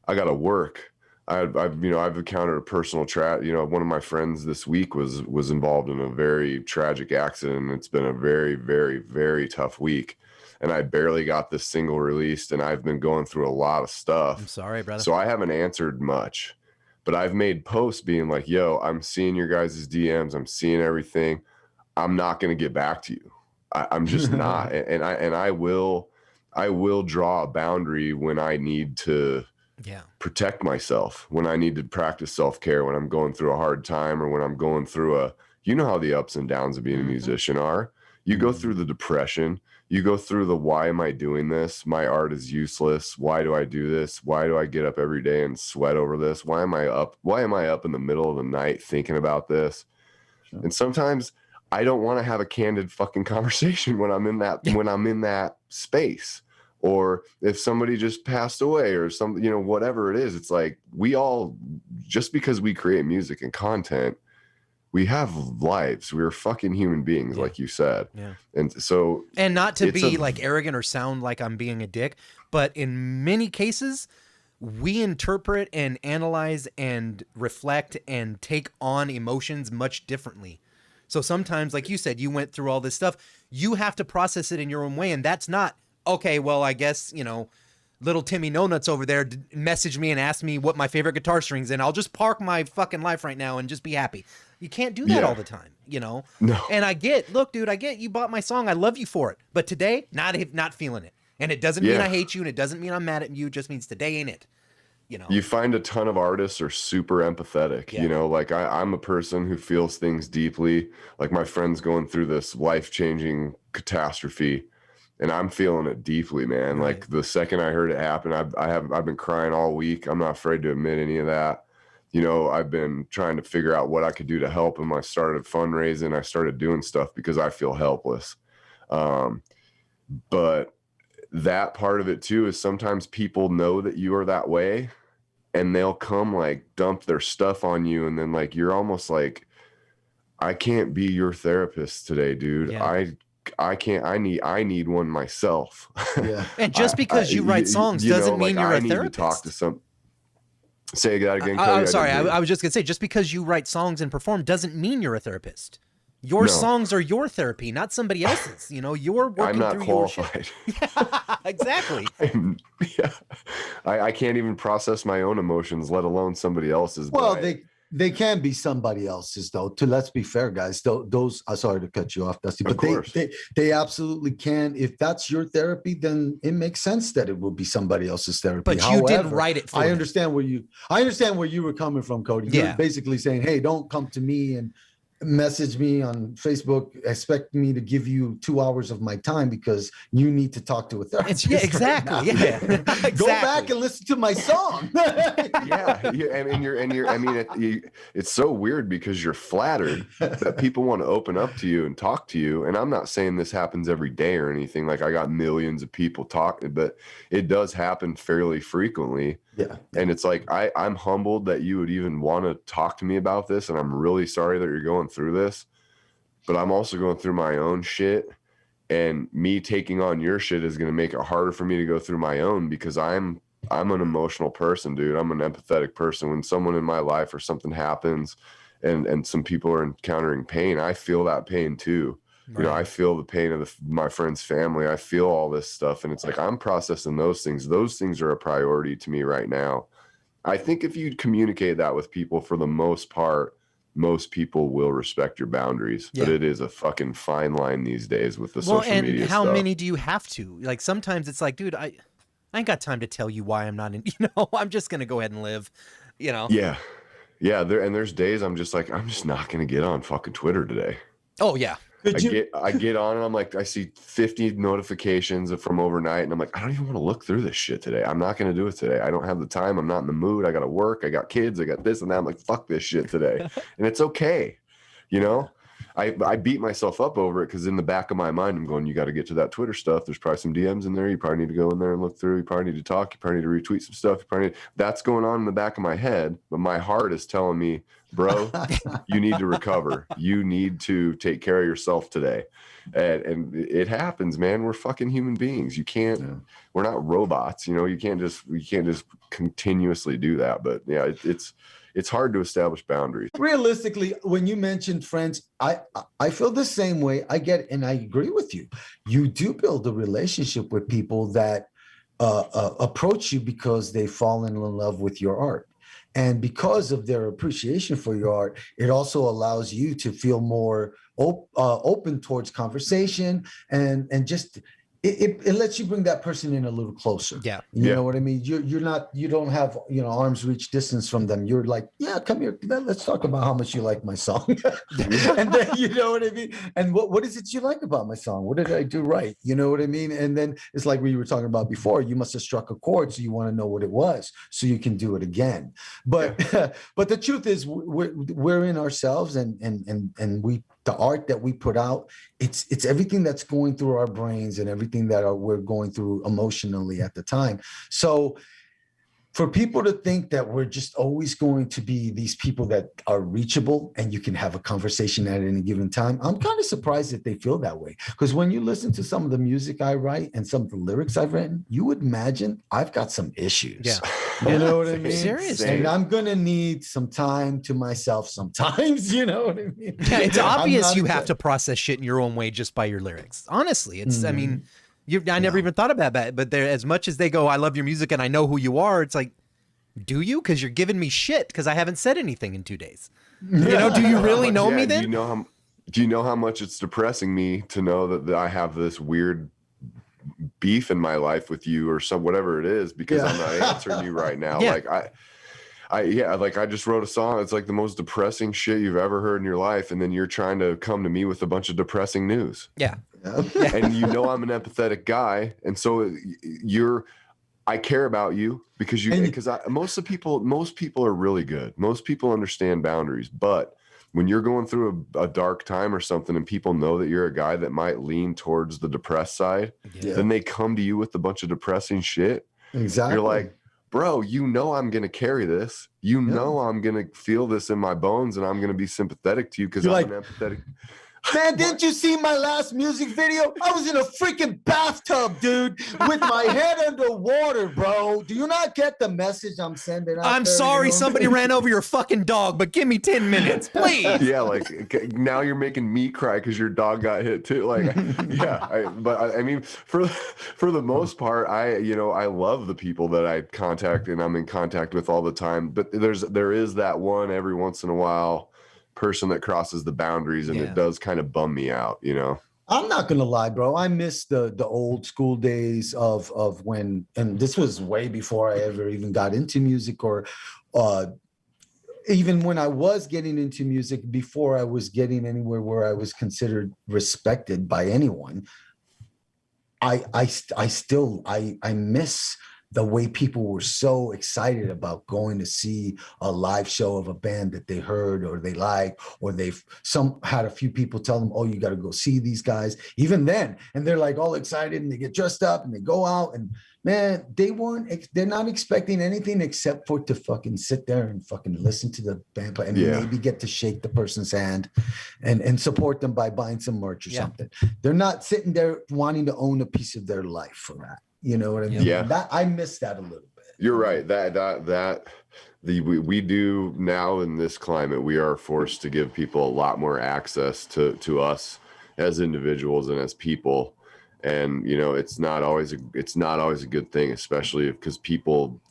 I got to work. I've encountered a personal one of my friends this week was involved in a very tragic accident. And it's been a very, very, very tough week, and I barely got this single released, and I've been going through a lot of stuff. I'm sorry, brother. So I haven't answered much, but I've made posts being like, yo, I'm seeing your guys' DMs. I'm seeing everything. I'm not going to get back to you. I'm just not. And I will draw a boundary when I need to protect myself, when I need to practice self-care, when I'm going through a hard time, or when I'm going through how the ups and downs of being a musician are. You go through the depression, you go through the, why am I doing this? My art is useless. Why do I do this? Why do I get up every day and sweat over this? Why am I up in the middle of the night thinking about this? Sure. And sometimes I don't want to have a candid fucking conversation when I'm in that space. Or if somebody just passed away, or something, whatever it is, it's like, we all, just because we create music and content, we have lives. We're fucking human beings, like you said. Yeah. And so, and not to be like arrogant or sound like I'm being a dick, but in many cases, we interpret and analyze and reflect and take on emotions much differently. So sometimes, like you said, you went through all this stuff. You have to process it in your own way, and that's not, okay, well, I guess, little Timmy No Nuts over there messaged me and asked me what my favorite guitar strings, and I'll just park my fucking life right now and just be happy. You can't do that all the time, No. And I get you bought my song. I love you for it. But today, not feeling it. And it doesn't mean I hate you, and it doesn't mean I'm mad at you. It just means today ain't it. You find a ton of artists are super empathetic. Like I'm a person who feels things deeply. Like my friend's going through this life-changing catastrophe, and I'm feeling it deeply, man. Right. Like the second I heard it happen, I've been crying all week. I'm not afraid to admit any of that. I've been trying to figure out what I could do to help him. I started fundraising. I started doing stuff because I feel helpless. But that part of it too is sometimes people know that you are that way, and they'll come like dump their stuff on you, and then like you're almost like, I can't be your therapist today, dude. Yeah. I can't. I need one myself. Yeah. And just because you write songs doesn't mean you're a therapist. I need to talk to some. Say that again, Cody. I'm sorry. didn't hear you. I was just gonna say, just because you write songs and perform doesn't mean you're a therapist. Your No. songs are your therapy, not somebody else's. You know, you're working I'm not through qualified. your shit. Exactly. Yeah, I can't even process my own emotions, let alone somebody else's. but Well, I- they can be somebody else's though. To let's be fair, guys. Those sorry to cut you off, Dusty, Of but course. they absolutely can. If that's your therapy, then it makes sense that it will be somebody else's therapy. But you didn't However, write it for I them. understand where you were coming from, Cody. Yeah. You're basically saying, hey, don't come to me and message me on Facebook, expect me to give you 2 hours of my time because you need to talk to a therapist. Yeah, exactly. right Yeah. now. Exactly. Go back and listen to my song. yeah, I mean, it's so weird because you're flattered that people want to open up to you and talk to you. And I'm not saying this happens every day or anything. Like I got millions of people talking, but it does happen fairly frequently. Yeah. And it's like, I'm humbled that you would even want to talk to me about this. And I'm really sorry that you're going through this, but I'm also going through my own shit, and me taking on your shit is going to make it harder for me to go through my own, because I'm an emotional person, dude. I'm an empathetic person. When someone in my life or something happens and some people are encountering pain, I feel that pain too. You know, I feel the pain of my friend's family. I feel all this stuff. And it's like, I'm processing those things. Those things are a priority to me right now. I think if you communicate that with people, for the most part, most people will respect your boundaries. Yeah. But it is a fucking fine line these days with the social media and how stuff. many do you have to? Like sometimes it's like, dude, I ain't got time to tell you why I'm not in, I'm just going to go ahead and live, Yeah. Yeah. There's days I'm just like, I'm just not going to get on fucking Twitter today. Oh, yeah. I get on and I'm like, I see 50 notifications from overnight and I'm like, I don't even want to look through this shit today. I'm not going to do it today. I don't have the time. I'm not in the mood. I got to work. I got kids. I got this and that. I'm like, fuck this shit today. And it's okay. I beat myself up over it because in the back of my mind, I'm going, you got to get to that Twitter stuff. There's probably some DMs in there. You probably need to go in there and look through. You probably need to talk. You probably need to retweet some stuff. That's going on in the back of my head. But my heart is telling me, bro, you need to recover. You need to take care of yourself today. And it happens, man. We're fucking human beings. We're not robots. You can't just continuously do that. But yeah, it's hard to establish boundaries. Realistically, when you mentioned friends, I feel the same way. I get it, and I agree with you. You do build a relationship with people that approach you because they've fallen in love with your art. And because of their appreciation for your art, it also allows you to feel more open towards conversation and just it lets you bring that person in a little closer. Yeah. You know what I mean? You don't have, arm's reach distance from them. You're like, yeah, come here. Let's talk about how much you like my song. And then, you know what I mean? And what is it you like about my song? What did I do right? You know what I mean? And then it's like we were talking about before, you must have struck a chord. So you want to know what it was so you can do it again. But, but the truth is we're in ourselves and the art that we put out, it's everything that's going through our brains and everything that we're going through emotionally at the time. So for people to think that we're just always going to be these people that are reachable and you can have a conversation at any given time, I'm kind of surprised that they feel that way. Because when you listen to some of the music I write and some of the lyrics I've written, you would imagine I've got some issues. Yeah. You know what I mean? Seriously. And I'm going to need some time to myself sometimes, you know what I mean? Yeah, it's obvious you have to process shit in your own way just by your lyrics. Honestly, it's, I mean, I never even thought about that, but as much as they go, I love your music and I know who you are, it's like, do you? Because you're giving me shit because I haven't said anything in 2 days. Do you really know me then? Do you know how much it's depressing me to know that I have this weird beef in my life with you or whatever it is, because I'm not answering you right now. Yeah. Like I just wrote a song. It's like the most depressing shit you've ever heard in your life. And then you're trying to come to me with a bunch of depressing news. Yeah. And I'm an empathetic guy. And so I care about you because most people are really good. Most people understand boundaries, but when you're going through a dark time or something and people know that you're a guy that might lean towards the depressed side, then they come to you with a bunch of depressing shit. Exactly. You're like, bro, I'm going to carry this. I'm going to feel this in my bones and I'm going to be sympathetic to you because I'm an empathetic. Man, didn't you see my last music video? I was in a freaking bathtub, dude, with my head underwater, bro. Do you not get the message I'm sending out I'm there, sorry you know? somebody ran over your fucking dog, but give me 10 minutes, please. Yeah, like now you're making me cry because your dog got hit too. Like, yeah, I mean, for the most part, I love the people that I contact and I'm in contact with all the time. But there is that one every once in a while person that crosses the boundaries, and it does kind of bum me out, you know. I'm not gonna lie, bro. I miss the old school days of when, and this was way before I ever even got into music, or even when I was getting into music, before I was getting anywhere where I was considered respected by anyone. I still miss the way people were so excited about going to see a live show of a band that they heard or they like, or some had a few people tell them, oh, you got to go see these guys, even then. And they're like all excited and they get dressed up and they go out, and man, they're not expecting anything except for to fucking sit there and fucking listen to the band play and maybe get to shake the person's hand and support them by buying some merch or something. They're not sitting there wanting to own a piece of their life for that. You know what I mean? Yeah. I miss that a little bit. You're right. We do now in this climate, we are forced to give people a lot more access to us as individuals and as people. And, you know, it's not always a good thing, especially because people,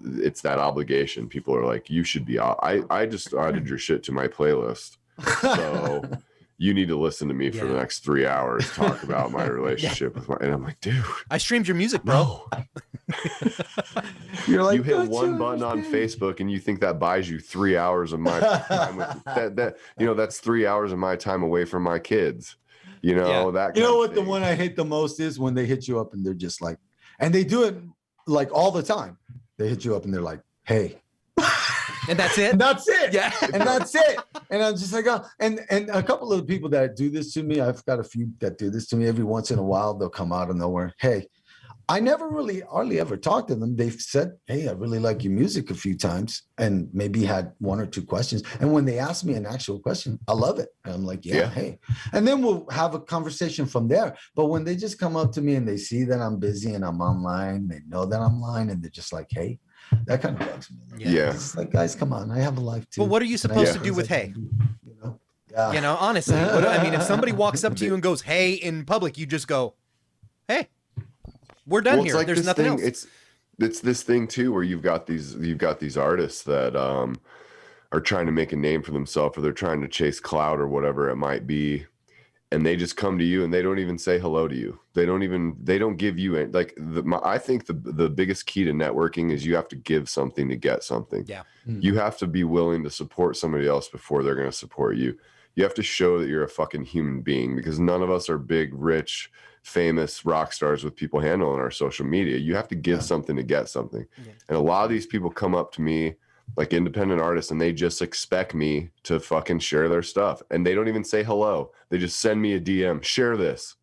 it's that obligation. People are like, you should be, I just added your shit to my playlist. So you need to listen to me for the next 3 hours, talk about my relationship with and I'm like, dude, I streamed your music, bro. no. You're like, you hit one button on Facebook and you think that buys you 3 hours of my time that's 3 hours of my time away from my kids. You know, that you know what the one I hate the most is when they hit you up and they're just like, and they do it like all the time. They hit you up and they're like, hey. And that's it. And that's it. Yeah. And that's it. And I'm just like, oh. And a couple of the people that do this to me, I've got a few that do this to me every once in a while. They'll come out of nowhere. Hey, I never really hardly ever talked to them. They've said, hey, I really like your music a few times, and maybe had one or two questions. And when they ask me an actual question, I love it. And I'm like, hey. And then we'll have a conversation from there. But when they just come up to me and they see that I'm busy and I'm online, they know that I'm online, and they're just like, hey, that kind of bugs me. Yeah. It's like, guys, come on, I have a life too. But what are you supposed to do with hey? You know, honestly, I mean, if somebody walks up to you and goes, hey, in public, you just go, hey, we're done here. Like there's nothing else. It's this thing too, where you've got these artists that are trying to make a name for themselves, or they're trying to chase clout or whatever it might be. And they just come to you and they don't even say hello to you. They don't give you any, like I think the biggest key to networking is you have to give something to get something. Yeah. You have to be willing to support somebody else before they're going to support you. You have to show that you're a fucking human being, because none of us are big, rich, famous rock stars with people handling our social media. You have to give something to get something. Yeah. And a lot of these people come up to me like independent artists and they just expect me to fucking share their stuff. And they don't even say hello. They just send me a DM, share this.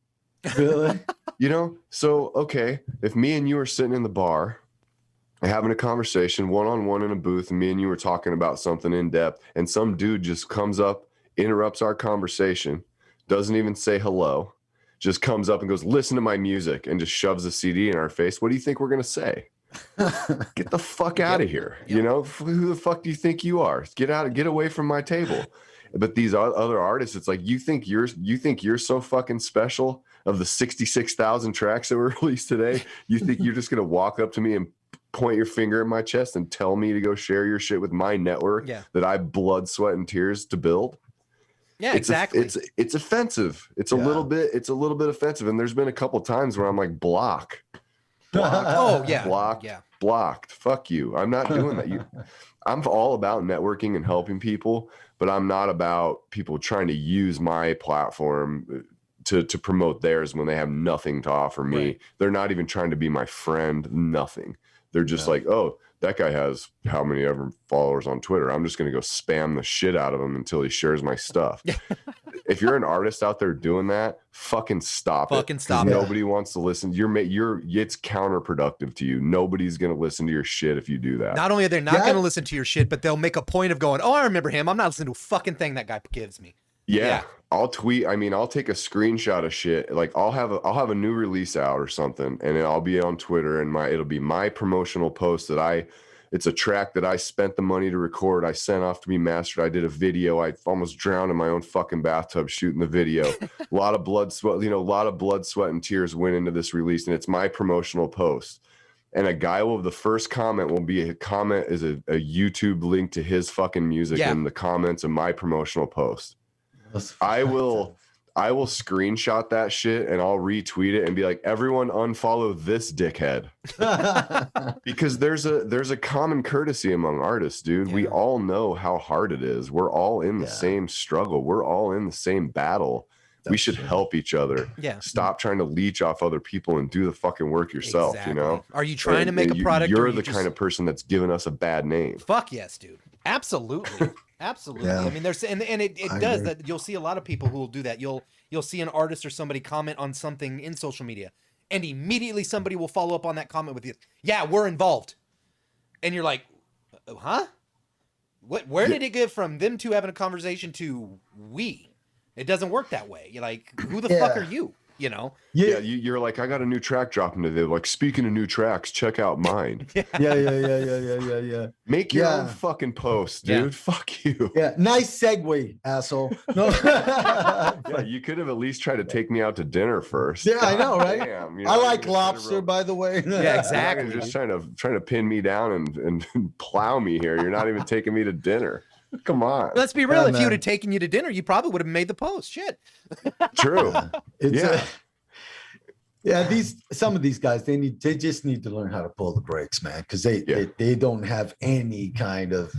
Really? You know? So, okay, if me and you are sitting in the bar having a conversation one-on-one in a booth, and me and you were talking about something in depth, and some dude just comes up, interrupts our conversation, doesn't even say hello, just comes up and goes, listen to my music, and just shoves a CD in our face, what do you think we're going to say? Get the fuck out of here. You know, who the fuck do you think you are? Get away from my table. But these other artists, it's like, you think you're so fucking special. Of the 66,000 tracks that were released today, you think you're just going to walk up to me and point your finger in my chest and tell me to go share your shit with my network that I blood, sweat, and tears to build? Yeah, exactly. It's offensive. It's a little bit offensive. And there's been a couple times where I'm like, blocked. Blocked. Fuck you. I'm not doing that. I'm all about networking and helping people, but I'm not about people trying to use my platform to promote theirs when they have nothing to offer me. Right. They're not even trying to be my friend. Nothing. They're just like, oh, that guy has how many ever followers on Twitter. I'm just going to go spam the shit out of him until he shares my stuff. If you're an artist out there doing that, fucking stop it. Nobody wants to listen. It's counterproductive to you. Nobody's going to listen to your shit if you do that. Not only are they not going to listen to your shit, but they'll make a point of going, oh, I remember him. I'm not listening to a fucking thing that guy gives me. Yeah. I'll tweet. I mean, I'll take a screenshot of shit. Like I'll have a new release out or something, and I'll be on Twitter, and it'll be my promotional post that it's a track that I spent the money to record. I sent off to be mastered. I did a video. I almost drowned in my own fucking bathtub shooting the video. A lot of blood, sweat, a lot of blood, sweat, and tears went into this release, and it's my promotional post. And the first comment will be a YouTube link to his fucking music in the comments of my promotional post. I will screenshot that shit and I'll retweet it and be like, everyone unfollow this dickhead. Because there's a common courtesy among artists, dude. We all know how hard it is. We're all in the same struggle. We're all in the same battle. We should help each other. Yeah. Stop trying to leech off other people and do the fucking work yourself. You know? Are you trying to make a product? You're the kind of person that's given us a bad name. Fuck yes, dude. Absolutely. Absolutely. I mean, there's and it does that. You'll see a lot of people who will do that. You'll see an artist or somebody comment on something in social media, and immediately somebody will follow up on that comment with you. Yeah, we're involved. And you're like, huh? Where did it get from them two having a conversation to we? It doesn't work that way. You're like, who the fuck are you? You know? Yeah, you're like, I got a new track dropping today. Like, speaking of new tracks, check out mine. Yeah. Make your own fucking post, dude. Yeah. Fuck you. Yeah, nice segue, asshole. No. Yeah, you could have at least tried to take me out to dinner first. Yeah, I know, right? Damn, I like lobster, by the way. Yeah, exactly. You're just trying to pin me down and plow me here. You're not even taking me to dinner. Come on. Let's be real. If you would have taken you to dinner, you probably would have made the post. Shit. True. Some of these guys, they just need to learn how to pull the brakes, man, because they don't have any kind of,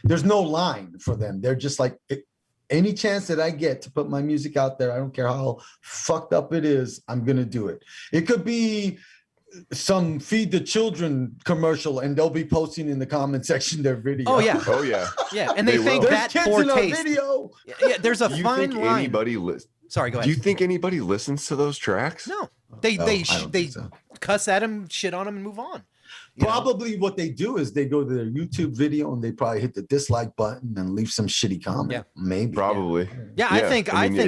there's no line for them. They're just like, any chance that I get to put my music out there, I don't care how fucked up it is, I'm gonna do it. It could be some feed the children commercial and they'll be posting in the comment section their video. Oh yeah. Yeah. And they think that poor taste. Video. Yeah, there's a fine line. Sorry, go ahead. Do you think anybody listens to those tracks? No. They cuss at him, shit on him, and move on. Probably what they do is they go to their YouTube video and they probably hit the dislike button and leave some shitty comment. Yeah. Maybe. Probably. Yeah, I think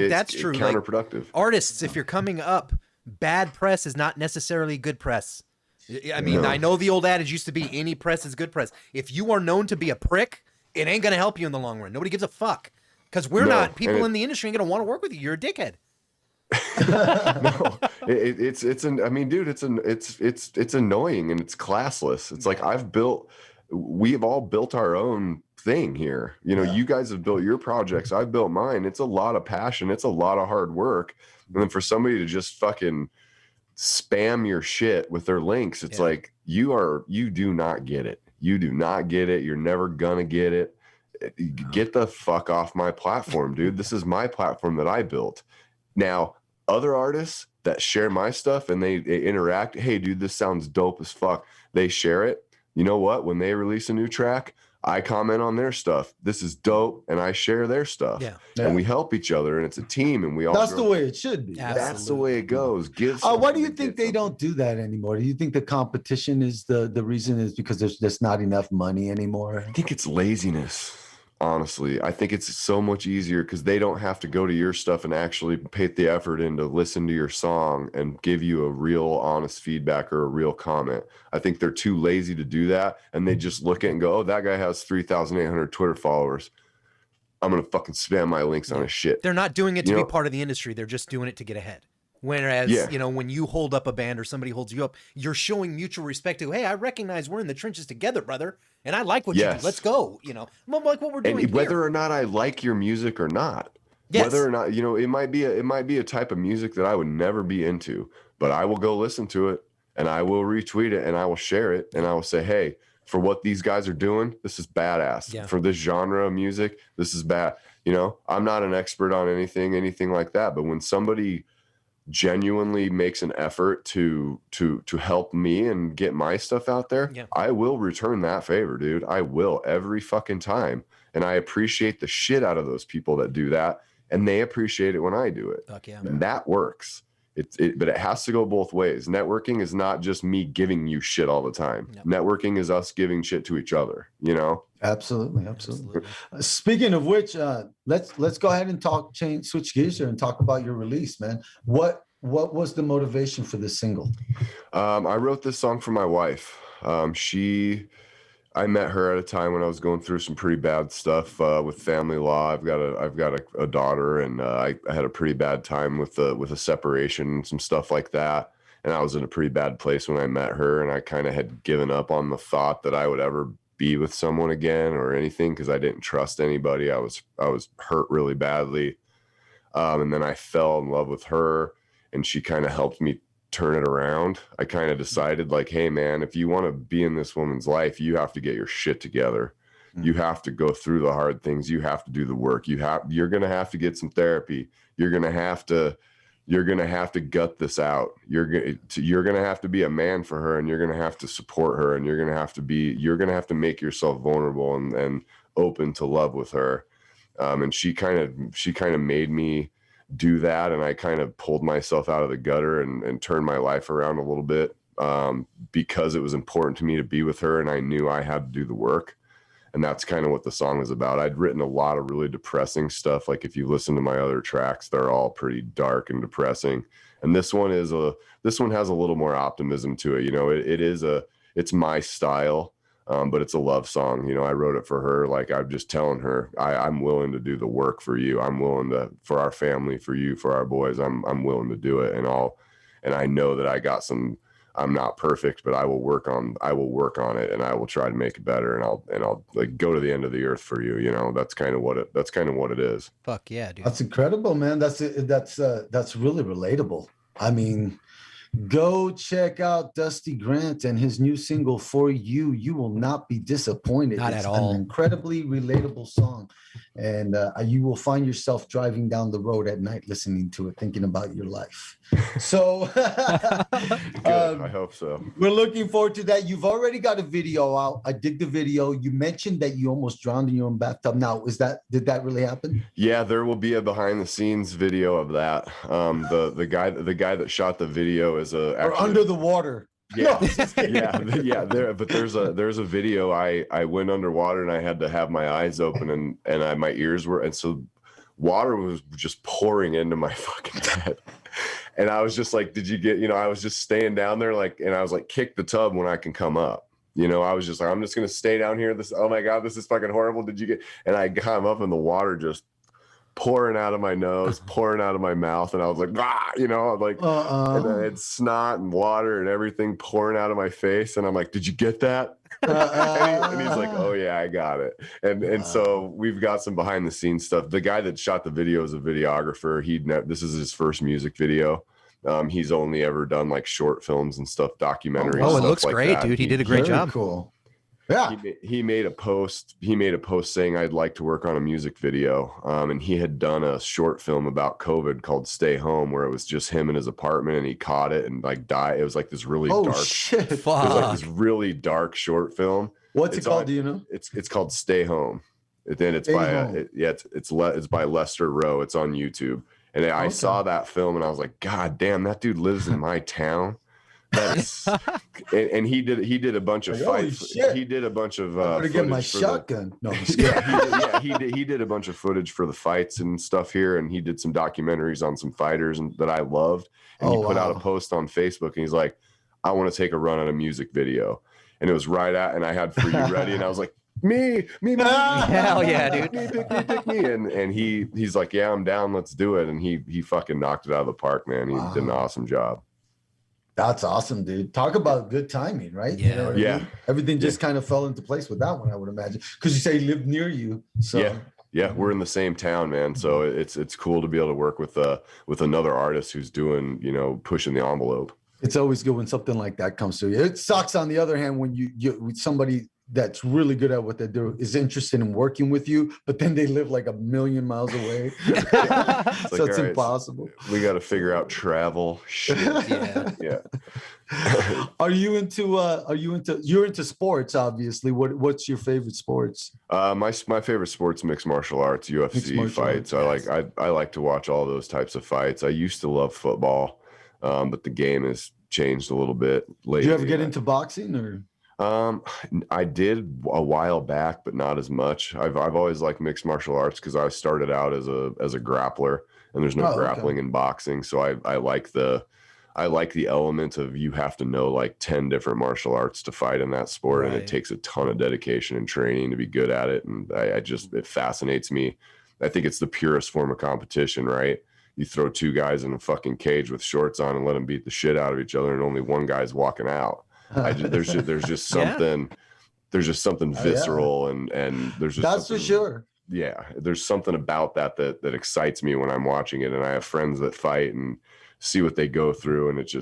that's true. Counterproductive. Like, artists, if you're coming up, bad press is not necessarily good press. I mean, I know the old adage used to be any press is good press. If you are known to be a prick, it ain't going to help you in the long run. Nobody gives a fuck. Because people in the industry ain't going to want to work with you. You're a dickhead. No, it's annoying and it's classless. It's like we've all built our own thing here. You guys have built your projects. I've built mine. It's a lot of passion. It's a lot of hard work. And then for somebody to just fucking spam your shit with their links, it's like, you do not get it. You do not get it. You're never gonna get it. Get the fuck off my platform, dude. This is my platform that I built. Now, other artists that share my stuff and they interact, hey, dude, this sounds dope as fuck. They share it. You know what? When they release a new track, I comment on their stuff. This is dope, and I share their stuff. Yeah. And we help each other, and it's a team, and we all. That's the way it should be. Absolutely. That's the way it goes. Why do you think they don't do that anymore? Do you think the competition is the reason is because there's just not enough money anymore? I think it's laziness. Honestly, I think it's so much easier because they don't have to go to your stuff and actually put the effort in to listen to your song and give you a real honest feedback or a real comment. I think they're too lazy to do that. And they just look at it and go, oh, that guy has 3,800 Twitter followers. I'm going to fucking spam my links on his shit. They're not doing it to be part of the industry. They're just doing it to get ahead. Whereas, when you hold up a band or somebody holds you up, you're showing mutual respect to, hey, I recognize we're in the trenches together, brother. And I like what you do. Let's go. I'm like what we're doing. And whether or not I like your music or not, whether or not, it might be a type of music that I would never be into, but I will go listen to it and I will retweet it and I will share it. And I will say, hey, for what these guys are doing, this is badass. Yeah. For this genre of music, this is bad. I'm not an expert on anything like that. But when somebody genuinely makes an effort to help me and get my stuff out there, I will return that favor, dude. I will every fucking time. And I appreciate the shit out of those people that do that. And they appreciate it when I do it. Fuck yeah. And that works. But it has to go both ways. Networking is not just me giving you shit all the time. Yep. Networking is us giving shit to each other, you know? Absolutely. Speaking of which, let's go ahead and switch gears here and talk about your release, man. What was the motivation for this single? I wrote this song for my wife. I met her at a time when I was going through some pretty bad stuff with family law. I've got a daughter, and I had a pretty bad time with a separation and some stuff like that. And I was in a pretty bad place when I met her, and I kind of had given up on the thought that I would ever be with someone again or anything, because I didn't trust anybody. I was hurt really badly, and then I fell in love with her, and she kind of helped me turn it around. I kind of decided, like, hey man, if you want to be in this woman's life, you have to get your shit together. You have to go through the hard things. You have to do the work. You're going to have to get some therapy. You're going to have to gut this out. You're going to have to be a man for her, and you're going to have to support her, and you're going to have to make yourself vulnerable and open to love with her. And she kind of made me do that, and I kind of pulled myself out of the gutter and turned my life around a little bit, because it was important to me to be with her, and I knew I had to do the work. And that's kind of what the song was about. I'd written a lot of really depressing stuff. Like, if you listen to my other tracks, they're all pretty dark and depressing, and this one has a little more optimism to it. You know, it's my style. But it's a love song. You know, I wrote it for her. Like, I'm just telling her, I'm willing to do the work for you. I'm willing to, for our family, for you, for our boys, I'm willing to do it. And I know that I'm not perfect, but I will work on it, and I will try to make it better. And I'll like go to the end of the earth for you. You know, that's kind of what it is. Fuck yeah, dude. That's incredible, man. That's really relatable. I mean, go check out Dusty Grant and his new single For You. You will not be disappointed. Not it's at all. An incredibly relatable song. And you will find yourself driving down the road at night listening to it, thinking about your life. So I hope so. We're looking forward to that. You've already got a video out. I dig the video. You mentioned that you almost drowned in your own bathtub. Now, did that really happen? Yeah, there will be a behind the scenes video of that. The guy that shot the video is under the water. Yeah, No, yeah. There's a video. I went underwater, and I had to have my eyes open, and my ears were, and so water was just pouring into my fucking head. And I was just like, did you get, I was just staying down there, like, and I was like, kick the tub when I can come up. I was just like, I'm just going to stay down here. Oh my God, this is fucking horrible. Did you get, and I got up, and the water just pouring out of my nose, pouring out of my mouth. And I was like, like, and then it's snot and water and everything pouring out of my face. And I'm like, did you get that? And he's like, oh yeah, I got it. And so we've got some behind the scenes stuff. The guy that shot the video is a videographer. This is his first music video. He's only ever done like short films and stuff, documentaries. Oh, it stuff looks like great, that. dude. He did a great job. Cool. Yeah. He made a post saying I'd like to work on a music video. And he had done a short film about COVID called Stay Home, where it was just him in his apartment, and he caught it and like died. It was like this really dark. Shit. It was like this really dark short film. What's it called? Do you know? It's called Stay Home. Then it's it's by Lester Rowe. It's on YouTube. And I saw that film, and I was like, God damn, that dude lives in my town. That's and he did a bunch of fights. He did a bunch of I'm get my shotgun. He did a bunch of footage for the fights and stuff here, and he did some documentaries on some fighters that I loved. And he put out a post on Facebook, and he's like, I want to take a run on a music video. And it was and I had For You ready, and I was like, me, hell yeah, dude. Pick me. And he's like, yeah, I'm down, let's do it. And he fucking knocked it out of the park, man. He did an awesome job. That's awesome, dude. Talk about good timing, right? Yeah. You know what I mean? Everything just kind of fell into place with that one, I would imagine. Because you say he lived near you. So yeah, we're in the same town, man. So it's cool to be able to work with another artist who's doing, pushing the envelope. It's always good when something like that comes to you. It sucks, on the other hand, when you with somebody that's really good at what they do is interested in working with you, but then they live like a million miles away. So it's impossible. We got to figure out travel. Shit. Yeah. You're into sports, obviously. What's your favorite sports? My favorite sports, mixed martial arts, UFC fights. I like to watch all those types of fights. I used to love football. but the game has changed a little bit lately. Did you ever get into boxing or? I did a while back, but not as much. I've always liked mixed martial arts because I started out as a grappler, and there's no grappling in boxing. So I like the element of you have to know like 10 different martial arts to fight in that sport. Right. And it takes a ton of dedication and training to be good at it. And it fascinates me. I think it's the purest form of competition, right? You throw two guys in a fucking cage with shorts on and let them beat the shit out of each other, and only one guy's walking out. There's just something, there's just something visceral, and there's just that's for sure. Yeah, there's something about that excites me when I'm watching it, and I have friends that fight and see what they go through, and it's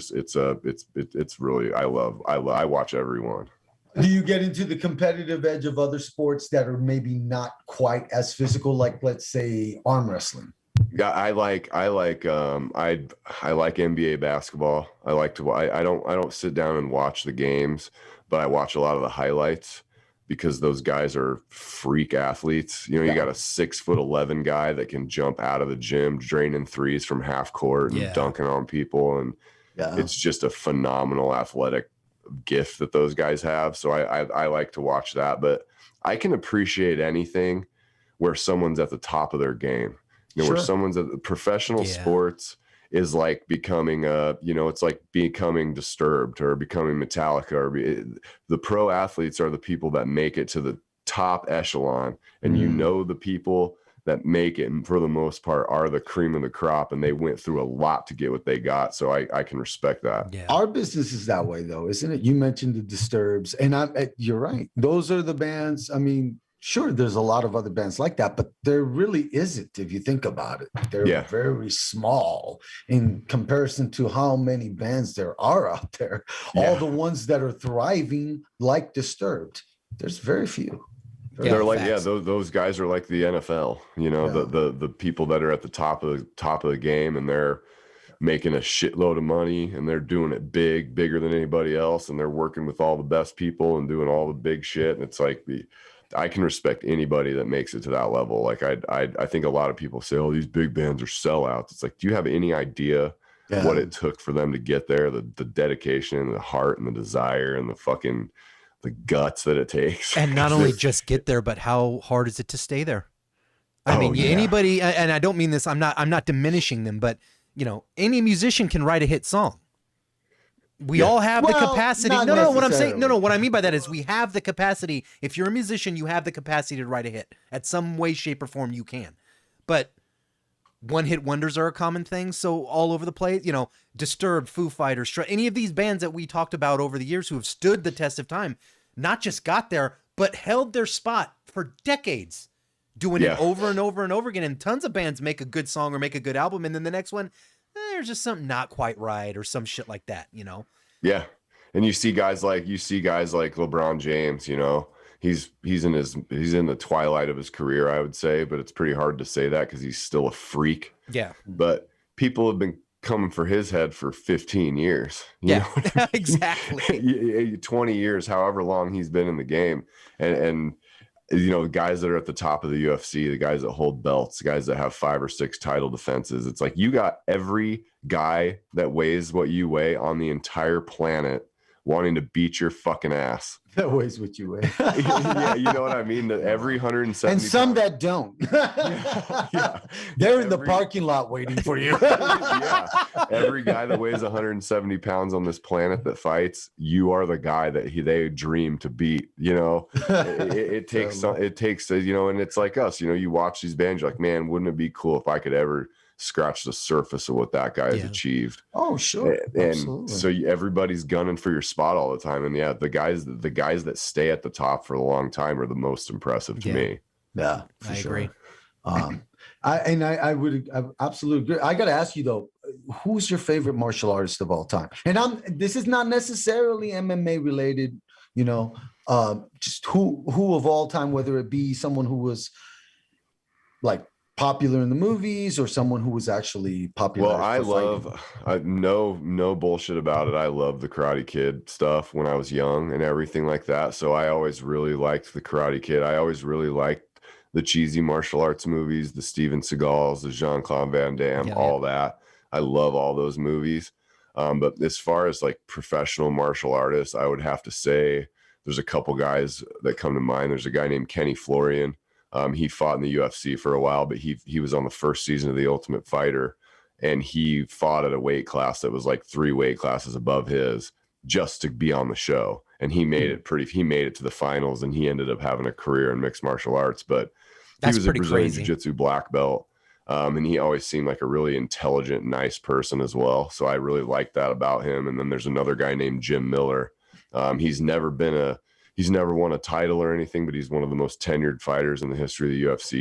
really I watch everyone. Do you get into the competitive edge of other sports that are maybe not quite as physical, like let's say arm wrestling? Yeah, I like NBA basketball. I don't sit down and watch the games, but I watch a lot of the highlights because those guys are freak athletes. You know, you got a 6'11" guy that can jump out of the gym, draining threes from half court and dunking on people, and it's just a phenomenal athletic gift that those guys have. So I like to watch that, but I can appreciate anything where someone's at the top of their game. You know, where someone's at the professional sports is like becoming it's like becoming Disturbed or becoming Metallica, or the pro athletes are the people that make it to the top echelon, and the people that make it, and for the most part are the cream of the crop, and they went through a lot to get what they got. So I can respect that. Yeah. Our business is that way though, isn't it? You mentioned the Disturbs, and you're right. Those are the bands. I mean, sure, there's a lot of other bands like that, but there really isn't if you think about it. They're very small in comparison to how many bands there are out there. All the ones that are thriving like Disturbed, there's very few. They're like those guys are like the NFL, you know, the people that are at the top of the game, and they're making a shitload of money, and they're doing it bigger than anybody else, and they're working with all the best people and doing all the big shit. And it's like I can respect anybody that makes it to that level. Like I think a lot of people say, oh, these big bands are sellouts. It's like, do you have any idea what it took for them to get there? The dedication and the heart and the desire and the guts that it takes. And not only just get there, but how hard is it to stay there? I mean, anybody, and I don't mean this, I'm not diminishing them, but you know, any musician can write a hit song. We all have the capacity. No, what I'm saying, what I mean by that is we have the capacity. If you're a musician, you have the capacity to write a hit at some way, shape, or form. You can, but one-hit wonders are a common thing. So all over the place, you know, Disturbed, Foo Fighters, any of these bands that we talked about over the years who have stood the test of time, not just got there, but held their spot for decades, doing it over and over and over again. And tons of bands make a good song or make a good album, and then the next one, there's just something not quite right or some shit like that, you know? Yeah. And you see guys like LeBron James, you know, he's in the twilight of his career, I would say, but it's pretty hard to say that because he's still a freak. Yeah. But people have been coming for his head for 15 years. You know what I mean? Exactly. 20 years, however long he's been in the game. And you know, the guys that are at the top of the UFC, the guys that hold belts, the guys that have 5 or 6 title defenses. It's like you got every guy that weighs what you weigh on the entire planet wanting to beat your fucking ass. That weighs what you weigh. Yeah, you know what I mean? That every 170 and some that don't. They're in the parking lot waiting for you. Every guy that weighs 170 pounds on this planet that fights, you are the guy that they dream to beat. You know, it takes you know, and it's like us. You know, you watch these bands, you're like, man, wouldn't it be cool if I could ever scratch the surface of what that guy has achieved? Oh, sure. And so everybody's gunning for your spot all the time. And the guys that stay at the top for a long time are the most impressive to me. Yeah, I agree. I would absolutely agree. I got to ask you though, who's your favorite martial artist of all time? And this is not necessarily MMA related, you know, just who of all time, whether it be someone who was like popular in the movies or someone who was actually popular. Well, I love no bullshit about it. I love the Karate Kid stuff when I was young and everything like that. So I always really liked the Karate Kid. I always really liked the cheesy martial arts movies, the Steven Seagals, the Jean-Claude Van Damme, all that. I love all those movies. But as far as like professional martial artists, I would have to say there's a couple guys that come to mind. There's a guy named Kenny Florian. He fought in the UFC for a while, but he was on the first season of The Ultimate Fighter, and he fought at a weight class that was like 3 weight classes above his just to be on the show. And he made it to the finals, and he ended up having a career in mixed martial arts, but he was a Brazilian Jiu-Jitsu black belt. And he always seemed like a really intelligent, nice person as well. So I really liked that about him. And then there's another guy named Jim Miller. He's never won a title or anything, but he's one of the most tenured fighters in the history of the UFC.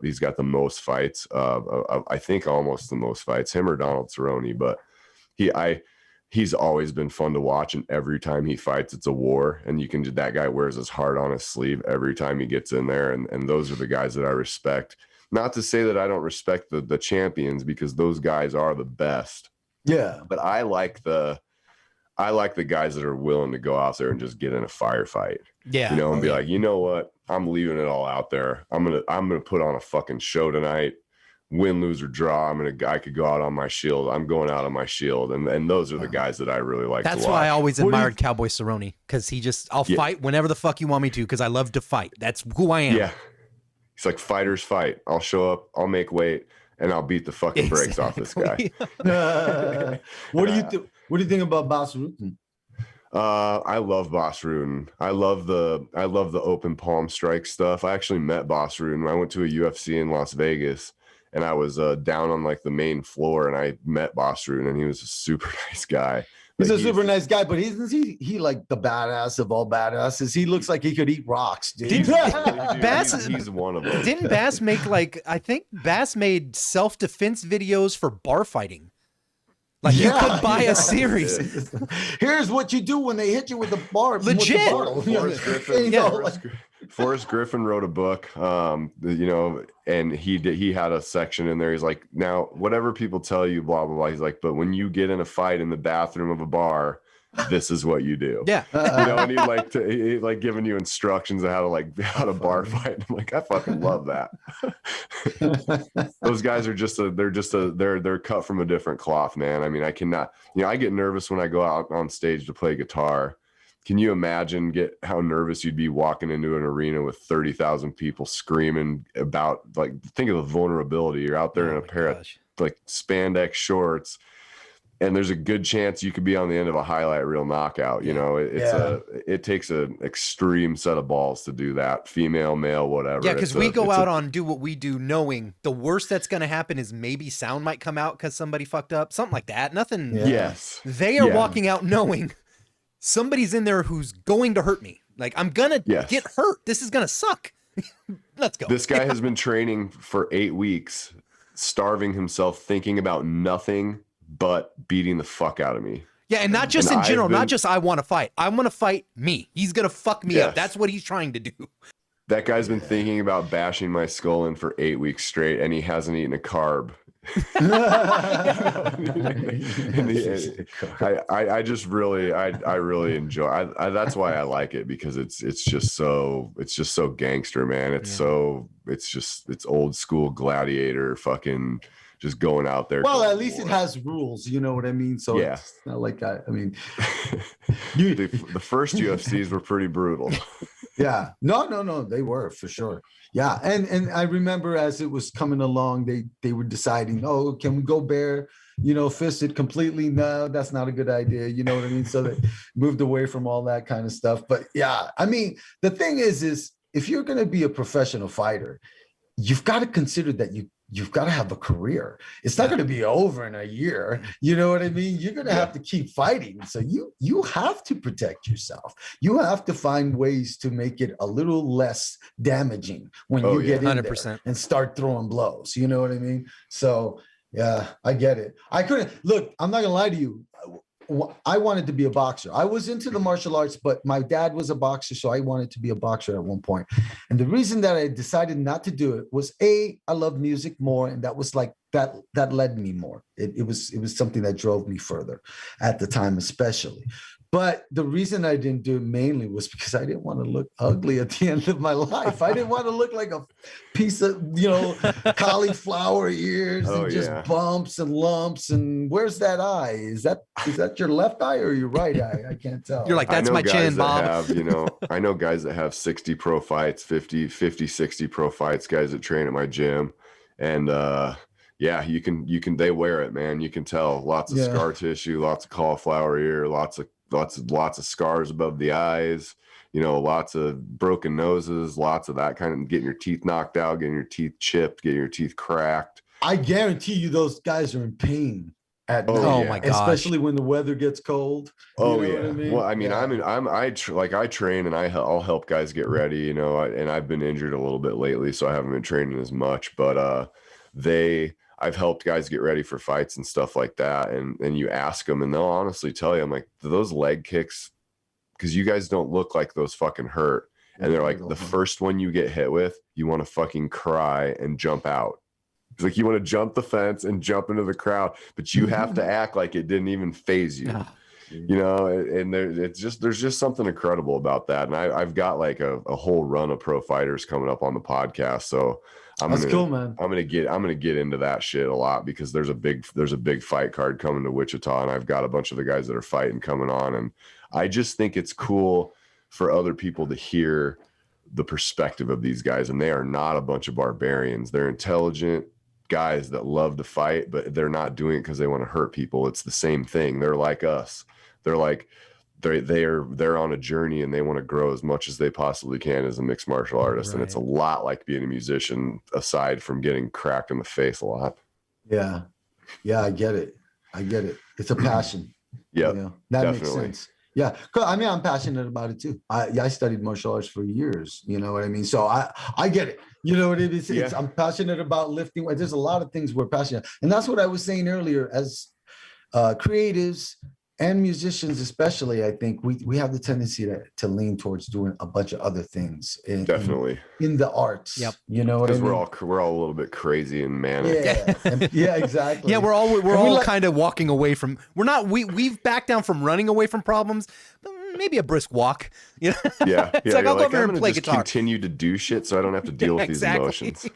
He's got the most fights, I think almost the most fights, him or Donald Cerrone, but he's always been fun to watch. And every time he fights, it's a war. And that guy wears his heart on his sleeve every time he gets in there. And those are the guys that I respect. Not to say that I don't respect the champions, because those guys are the best. Yeah. But I like the guys that are willing to go out there and just get in a firefight. Yeah. And be like, you know what? I'm leaving it all out there. I'm gonna put on a fucking show tonight. Win, lose, or draw. I could go out on my shield. I'm going out on my shield. And those are the guys that I really like. That's to watch. why I always admired Cowboy Cerrone, because I'll fight whenever the fuck you want me to, because I love to fight. That's who I am. Yeah. He's like, fighters fight. I'll show up, I'll make weight, and I'll beat the fucking brakes off this guy. What do you think about Bas Rutten? I love Bas Rutten. I love the open palm strike stuff. I actually met Bas Rutten. I went to a UFC in Las Vegas, and I was down on like the main floor, and I met Bas Rutten, and he was a super nice guy. He's a super nice guy, but isn't he like the badass of all badasses? He looks like he could eat rocks, dude. He's one of them. Didn't Bass make I think Bass made self-defense videos for bar fighting. Like you could buy a series. Here's what you do when they hit you with the bar. Legit. Forrest Griffin wrote a book, and he had a section in there. He's like, now, whatever people tell you, blah, blah, blah. He's like, but when you get in a fight in the bathroom of a bar, this is what you do. Yeah. And he giving you instructions on how to bar fight. I'm like, I fucking love that. Those guys are they're cut from a different cloth, man. I mean, I cannot, I get nervous when I go out on stage to play guitar. Can you imagine how nervous you'd be walking into an arena with 30,000 people screaming about, like, think of the vulnerability. You're out there in a pair of like spandex shorts, and there's a good chance you could be on the end of a highlight reel knockout. It takes an extreme set of balls to do that. Female, male, whatever. Yeah, because we go out on do what we do, knowing the worst that's going to happen is maybe sound might come out because somebody fucked up, something like that. Nothing. Yeah. Yes. They are walking out knowing somebody's in there who's going to hurt me. Like, I'm gonna get hurt. This is gonna suck. Let's go. This guy has been training for 8 weeks, starving himself, thinking about nothing but beating the fuck out of me. Yeah, and not just in general, not just I want to fight. I want to fight me. He's gonna fuck me up. That's what he's trying to do. That guy's been thinking about bashing my skull in for 8 weeks straight, and he hasn't eaten a carb. I just really enjoy. That's why I like it, because it's just so gangster, man. It's old school gladiator, fucking just going out there. Well, at least it has rules, you know what I mean? So it's not like that. I mean, the first UFCs were pretty brutal. Yeah, no, they were for sure. Yeah, and I remember as it was coming along, they were deciding, oh, can we go bare, fisted completely? No, that's not a good idea. You know what I mean? So they moved away from all that kind of stuff. But yeah, I mean, the thing is if you're going to be a professional fighter, you've got to consider that you've got to have a career. It's not going to be over in a year. You know what I mean? You're going to have to keep fighting. So you have to protect yourself. You have to find ways to make it a little less damaging when you get in 100%. There and start throwing blows. You know what I mean? So yeah, I get it. I'm not going to lie to you. I wanted to be a boxer. I was into the martial arts, but my dad was a boxer, so I wanted to be a boxer at one point. And the reason that I decided not to do it was I love music more, and that was like that led me more. It was something that drove me further at the time, especially. But the reason I didn't do it mainly was because I didn't want to look ugly at the end of my life. I didn't want to look like a piece of, cauliflower ears Oh, and just yeah. bumps and lumps. And where's that eye? Is that your left eye or your right eye? I can't tell. You're like, I that's know my guys chin, that Bob. have, I know guys that have 60 pro fights, 50, 60 pro fights, guys that train at my gym. And yeah, they wear it, man. You can tell lots of Yeah. scar tissue, lots of cauliflower ear, lots of scars above the eyes, lots of broken noses, lots of that kind of getting your teeth knocked out, getting your teeth chipped, getting your teeth cracked. I guarantee you those guys are in pain at Oh, night. Oh yeah. my gosh. Especially when the weather gets cold. Oh, You know yeah. what I mean? Well, I mean, Yeah. I train and I'll help guys get ready, and I've been injured a little bit lately, so I haven't been training as much, but I've helped guys get ready for fights and stuff like that. And you ask them and they'll honestly tell you, I'm like, those leg kicks, because you guys don't look like those fucking hurt. And they're like, the first one you get hit with, you want to fucking cry and jump out. It's like you want to jump the fence and jump into the crowd, but you have to act like it didn't even phase you. And there's just something incredible about that. And I've got like a whole run of pro fighters coming up on the podcast. So Cool, man. I'm gonna get into that shit a lot because there's a big fight card coming to Wichita, and I've got a bunch of the guys that are fighting coming on, and I just think it's cool for other people to hear the perspective of these guys, and they are not a bunch of barbarians. They're intelligent guys that love to fight, but they're not doing it because they want to hurt people. It's the same thing. They're like us. They're like they're on a journey and they want to grow as much as they possibly can as a mixed martial artist. Right. And it's a lot like being a musician, aside from getting cracked in the face a lot. Yeah. I get it. It's a passion. Yeah, that definitely. makes sense. Yeah. I mean, I'm passionate about it too. I studied martial arts for years. You know what I mean? So I get it. You know what it is? Yeah. I'm passionate about lifting. There's a lot of things we're passionate. And that's what I was saying earlier. As creatives and musicians especially, I think we have the tendency to lean towards doing a bunch of other things in the arts. Yep. You know what I mean? We're all a little bit crazy and manic. Yeah, exactly. Yeah, we're all kind of walking away from. We've backed down from running away from problems. Maybe a brisk walk. Yeah. It's like I'll go over here and play just guitar. Continue to do shit so I don't have to deal with these emotions.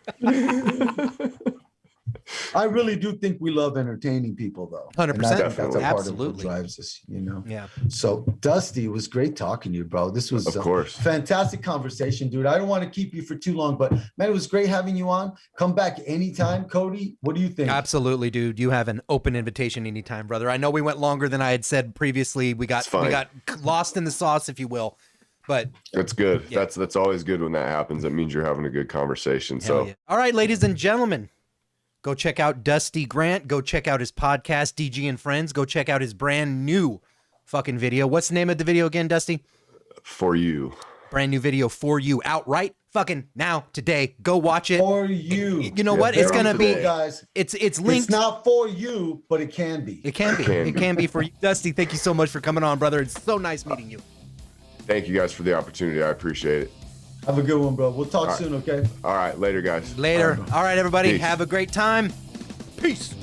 I really do think we love entertaining people, though. 100%. That's a part of what Absolutely. drives us, Yeah. So, Dusty, it was great talking to you, bro. This was Of course. fantastic conversation, dude. I don't want to keep you for too long, but man, it was great having you on. Come back anytime. Cody, what do you think? Absolutely, dude. You have an open invitation anytime, brother. I know we went longer than I had said previously. We got lost in the sauce, if you will. But that's good. Yeah. That's always good when that happens. That means you're having a good conversation. Hell So yeah. All right, ladies and gentlemen. Go check out Dusty Grant. Go check out his podcast, DG and Friends. Go check out his brand new fucking video. What's the name of the video again, Dusty? For You. Brand new video for you. Out right fucking now, today. Go watch it. For you. You know what? It's going to be, guys. it's linked. It's not for you, but it can be. It can be. It can be for you. Dusty, thank you so much for coming on, brother. It's so nice meeting you. Thank you guys for the opportunity. I appreciate it. Have a good one, bro. We'll talk soon, okay? All right. Later, guys. Later. All right, everybody. Peace. Have a great time. Peace.